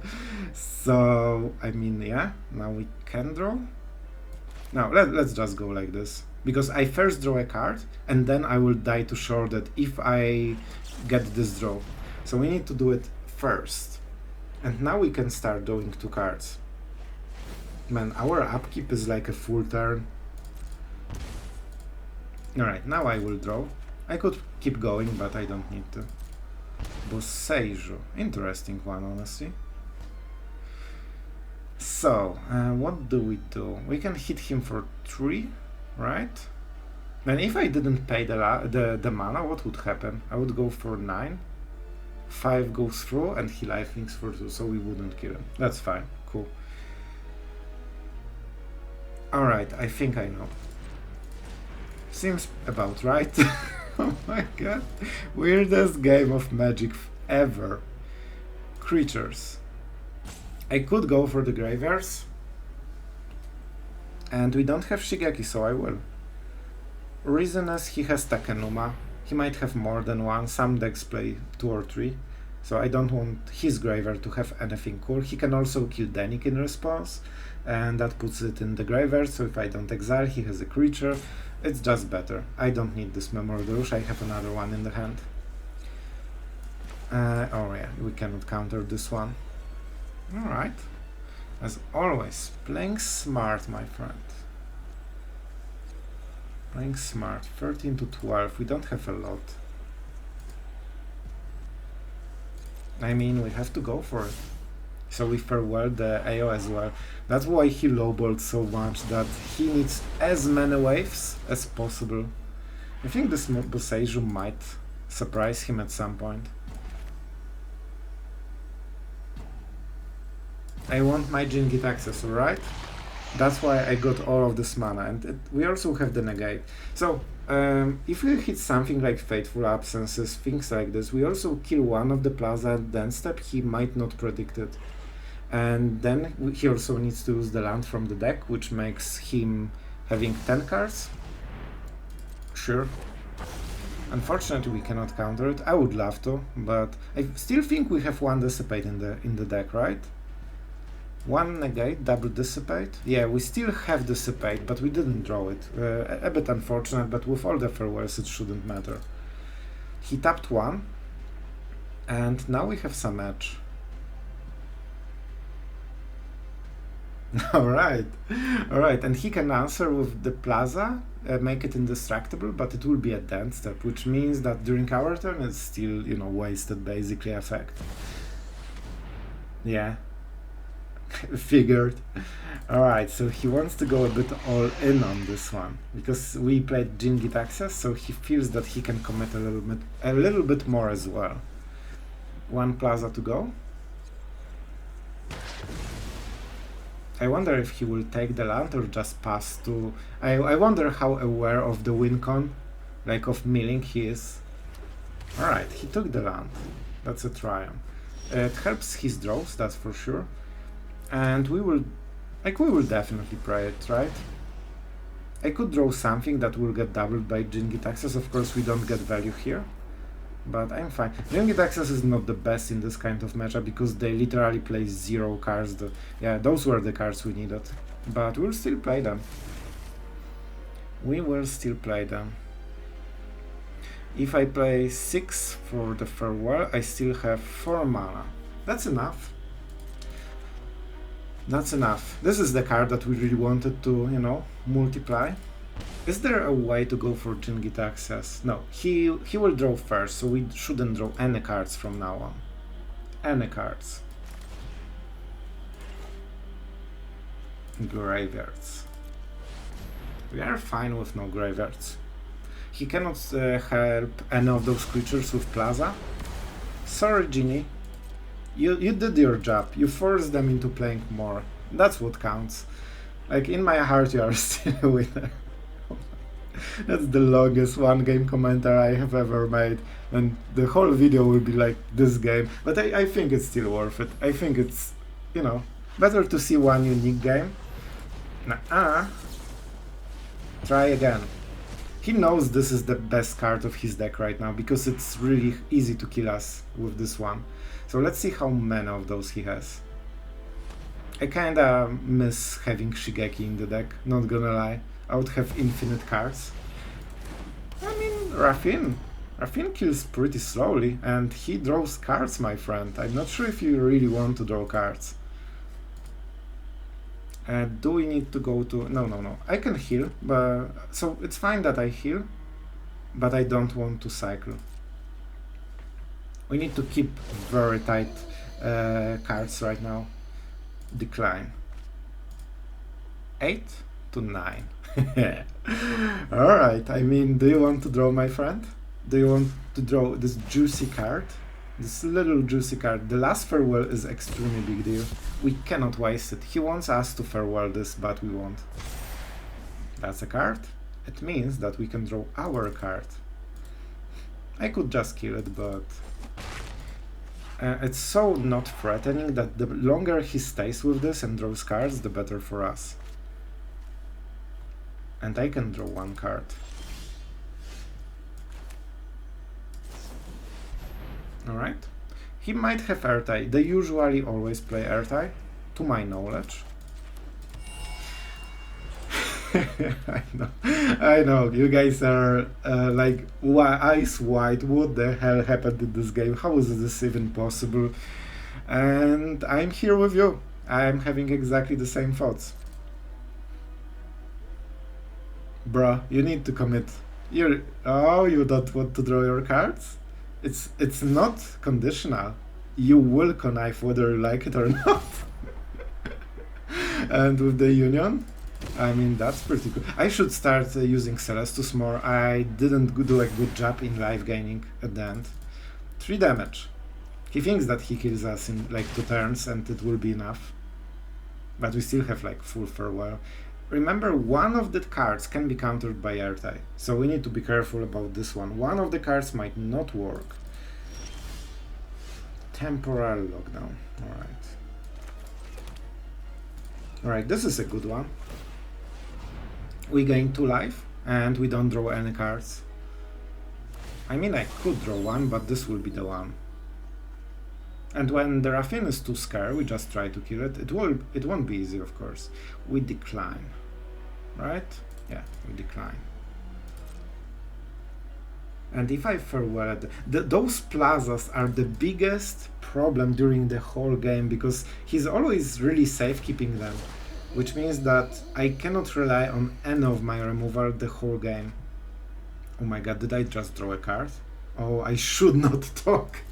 So, I mean, yeah. Now we can draw. Now, let's just go like this. Because I first draw a card, and then I will die to shard it if I get this draw. So we need to do it first. And now we can start drawing 2 cards. Man, our upkeep is like a full turn. Alright, now I will draw. I could keep going, but I don't need to. Boseiju. Interesting one, honestly. So, what do? We can hit him for 3, right? And if I didn't pay the mana, what would happen? I would go for 9. 5 goes through, and he lifelinks for 2, so we wouldn't kill him. That's fine. Cool. Alright, I think I know. Seems about right. Oh my god. Weirdest game of Magic ever. Creatures. I could go for the graveyards. And we don't have Shigeki, so I will. Reason is he has Takenuma. He might have more than one. Some decks play 2 or 3. So I don't want his graveyard to have anything cool. He can also kill Danik in response. And that puts it in the graveyard. So if I don't exile, he has a creature. It's just better. I don't need this Memory Deluge. I have another one in the hand. Oh yeah, we cannot counter this one. Alright. As always, playing smart, my friend. Playing smart. 13 to 12. We don't have a lot. I mean, we have to go for it. So we farewell the AO as well. That's why he lowballed so much, that he needs as many waves as possible. I think this Boseiju might surprise him at some point. I want my Jingit access, alright? That's why I got all of this mana, and we also have the negate. So, if we hit something like Fateful Absences, things like this, we also kill one of the Plaza and then step, he might not predict it. And then he also needs to use the land from the deck, which makes him having 10 cards. Sure. Unfortunately, we cannot counter it. I would love to, but I still think we have 1 Dissipate in the deck, right? 1 negate, double Dissipate. Yeah, we still have Dissipate, but we didn't draw it. A bit unfortunate, but with all the farewells, it shouldn't matter. He tapped 1, and now we have some edge. Alright, and he can answer with the Plaza, make it indestructible, but it will be a dance step, which means that during our turn it's still, you know, wasted basically effect. Yeah, figured. Alright, so he wants to go a bit all in on this one, because we played Jingit access, so he feels that he can commit a little bit more as well. 1 Plaza to go. I wonder if he will take the land or just pass to... I wonder how aware of the win con, like of milling, he is. Alright, he took the land. That's a triumph. It helps his draws, that's for sure. And we will definitely play it, right? I could draw something that will get doubled by Jingi taxes. Of course, we don't get value here, but I'm fine. Jingi taxes is not the best in this kind of matchup because they literally play 0 cards. Yeah, those were the cards we needed, but we'll still play them. We will still play them. If I play 6 for the farewell, I still have 4 mana. That's enough. That's enough. This is the card that we really wanted to, you know, multiply. Is there a way to go for Jingi Taxes? No, he will draw first, so we shouldn't draw any cards from now on. Any cards. Graveyards. We are fine with no graveyards. He cannot help any of those creatures with Plaza. Sorry, Genie. You did your job. You forced them into playing more. That's what counts. Like, in my heart, you are still a winner. That's the longest one-game commentator I have ever made. And the whole video will be like this game. But I think it's still worth it. I think it's, you know, better to see one unique game. Nuh-uh. Try again. He knows this is the best card of his deck right now because it's really easy to kill us with this one. So let's see how many of those he has. I kinda miss having Shigeki in the deck, not gonna lie. I would have infinite cards. I mean, Rafin kills pretty slowly and he draws cards, my friend. I'm not sure if you really want to draw cards. Do we need to go to... No. I can heal, but... So it's fine that I heal, but I don't want to cycle. We need to keep very tight cards right now. Decline. 8 to 9. Alright, I mean, do you want to draw, my friend? Do you want to draw this juicy card? This little juicy card. The last farewell is extremely big deal. We cannot waste it. He wants us to farewell this, but we won't. That's a card. It means that we can draw our card. I could just kill it, but... it's so not threatening that the longer he stays with this and draws cards, the better for us. And I can draw one card. Alright. He might have Airtie. They usually always play Airtie, to my knowledge. I know, you guys are like eyes wide. What the hell happened in this game? How is this even possible? And I'm here with you. I'm having exactly the same thoughts. Bruh, you need to commit. You don't want to draw your cards? It's not conditional. You will connive whether you like it or not. And with the Union, I mean, that's pretty good. I should start using Celestus more. I didn't do a good job in life gaining at the end. 3 damage. He thinks that he kills us in like 2 turns and it will be enough. But we still have like full farewell. Remember, one of the cards can be countered by Airtie, so we need to be careful about this one. One of the cards might not work. Temporal lockdown. Alright, this is a good one. We gain 2 life, and we don't draw any cards. I mean, I could draw one, but this will be the one. And when the Rafin is too scared, we just try to kill it. It won't be easy, of course. We decline. Right? Yeah, we decline. And if I farewell, those plazas are the biggest problem during the whole game because he's always really safe keeping them, which means that I cannot rely on any of my removal the whole game. Oh my god, did I just draw a card? Oh, I should not talk.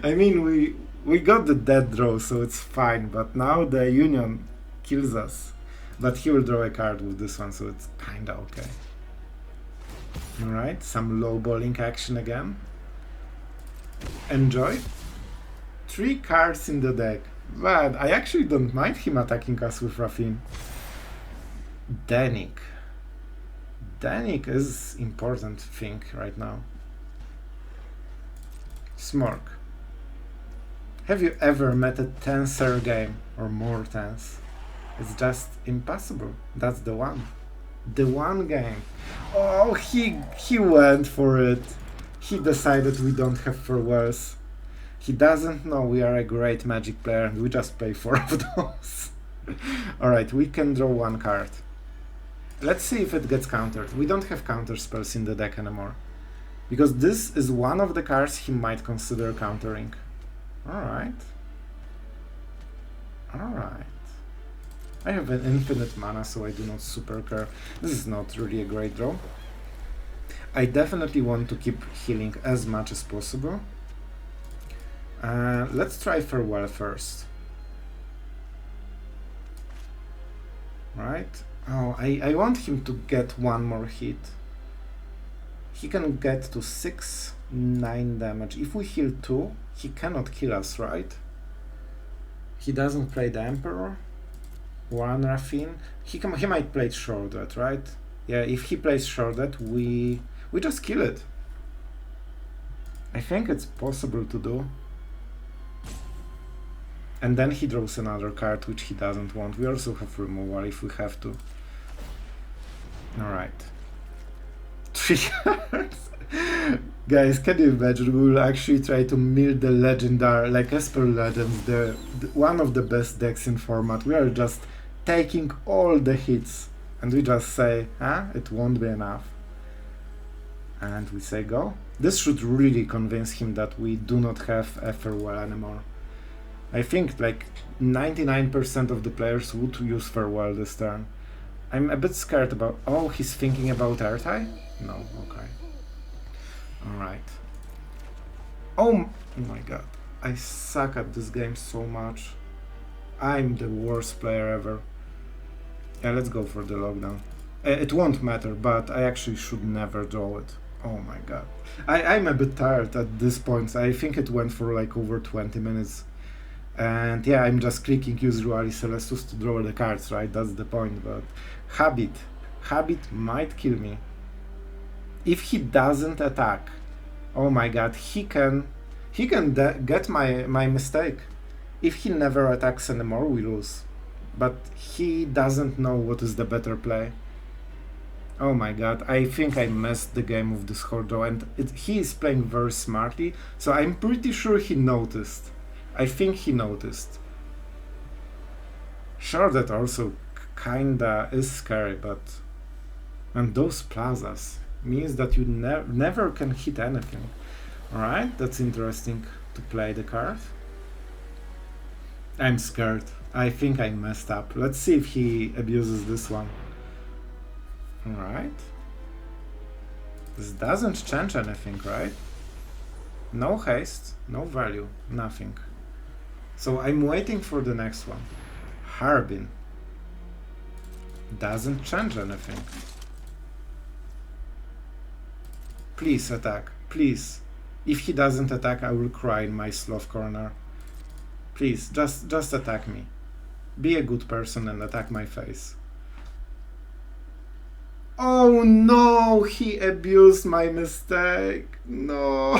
I mean, we got the dead draw, so it's fine, but now the Union kills us. But he will draw a card with this one, so it's kinda okay. Alright, some low balling action again. Enjoy. 3 cards in the deck. But I actually don't mind him attacking us with Rafin. Danik. Danik is important thing right now. Smork. Have you ever met a tenser game or more tense? It's just impossible. That's the one. The one game. Oh, he went for it. He decided we don't have farewells. He doesn't know we are a great Magic player and we just play 4 of those. Alright, we can draw 1 card. Let's see if it gets countered. We don't have counterspells in the deck anymore. Because this is one of the cards he might consider countering. Alright. Alright. I have an infinite mana, so I do not super care. This is not really a great draw. I definitely want to keep healing as much as possible. Let's try Farewell first. Right? Oh, I want him to get 1 more hit. He can get to 6, 9 damage. If we heal 2, he cannot kill us, right? He doesn't play the Emperor. 1 Raffine. He might play Shrouded, right? Yeah, if he plays Shrouded, we just kill it. I think it's possible to do. And then he draws another card, which he doesn't want. We also have removal if we have to. Alright. 3 cards. Guys, can you imagine? We will actually try to mill the legendary, like Esper Legends, the one of the best decks in format. We are just taking all the hits and we just say, it won't be enough. And we say go. This should really convince him that we do not have a farewell anymore. I think like 99% of the players would use farewell this turn. I'm a bit scared about... Oh, he's thinking about Airtie? No, okay. Alright. Oh my god. I suck at this game so much. I'm the worst player ever. Yeah, let's go for the lockdown. It won't matter, but I actually should never draw it. Oh my god. I'm a bit tired at this point. I think it went for like over 20 minutes. And yeah, I'm just clicking usually Celestus to draw the cards, right? That's the point, but... Habit might kill me. If he doesn't attack, oh my god, he can get my mistake. If he never attacks anymore, we lose. But he doesn't know what is the better play. Oh my god, I think I messed the game with this whole draw, and he is playing very smartly, so I'm pretty sure he noticed. I think he noticed. Sure, that also kinda is scary, but... And those plazas means that you never can hit anything. Alright, that's interesting to play the card. I'm scared. I think I messed up. Let's see if he abuses this one. Alright. This doesn't change anything, right? No haste, no value, nothing. So I'm waiting for the next one. Harbin. Doesn't change anything. Please attack, please. If he doesn't attack, I will cry in my Sloth corner. Please, just attack me. Be a good person and attack my face. Oh no, he abused my mistake. No.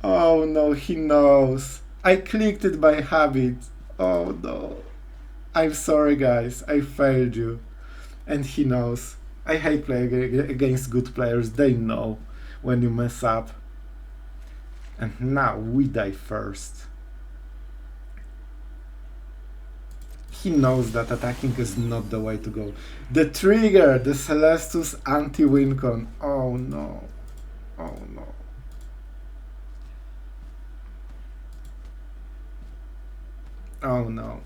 Oh no, he knows. I clicked it by habit. Oh no. I'm sorry guys, I failed you. And he knows. I hate playing against good players, they know when you mess up. And now we die first. He knows that attacking is not the way to go. The trigger, the Celestus anti-Wincon. Oh no. Oh no. Oh no.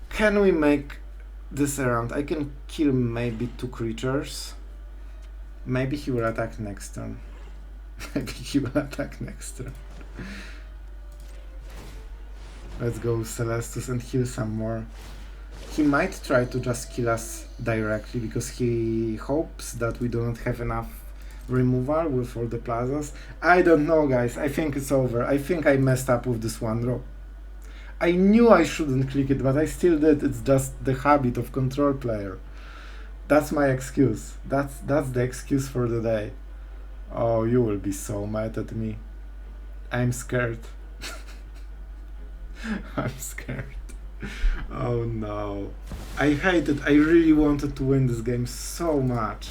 Can we make this around? I can kill maybe 2 creatures. Maybe he will attack next turn. Maybe he will attack next turn. Let's go Celestus and heal some more. He might try to just kill us directly because he hopes that we don't have enough removal with all the plazas. I don't know guys, I think it's over. I think I messed up with this one draw. I knew I shouldn't click it, but I still did. It's just the habit of control player. That's my excuse. That's the excuse for the day. Oh, you will be so mad at me. I'm scared. I'm scared. Oh no. I hate it. I really wanted to win this game so much.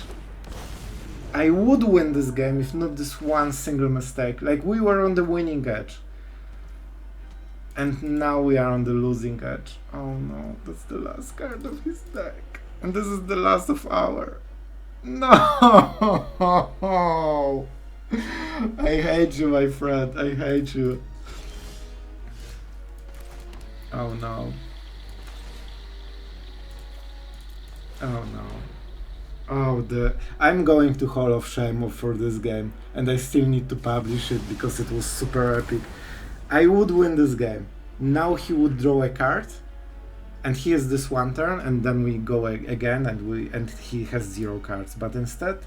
I would win this game if not this one single mistake. Like, we were on the winning edge. And now we are on the losing edge. Oh no, that's the last card of his deck. And this is the last of our. No! I hate you, my friend. I hate you. Oh no. Oh no. Oh, I'm going to Hall of Shame for this game, and I still need to publish it because it was super epic. I would win this game. Now he would draw a card, and he has this one turn, and then we go again, and he has 0 cards. But instead,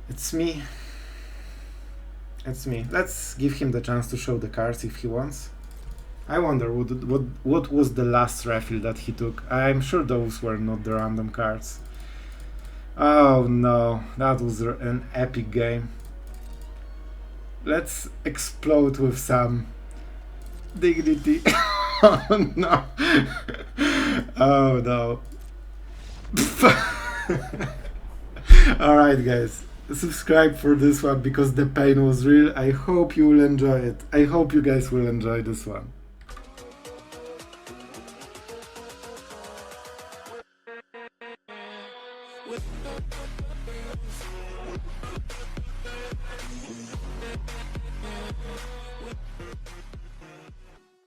it's me. It's me. Let's give him the chance to show the cards if he wants. I wonder what was the last refill that he took. I'm sure those were not the random cards. Oh no, that was an epic game. Let's explode with some dignity. Oh no. Oh no. Alright guys, subscribe for this one because the pain was real. I hope you will enjoy it. I hope you guys will enjoy this one.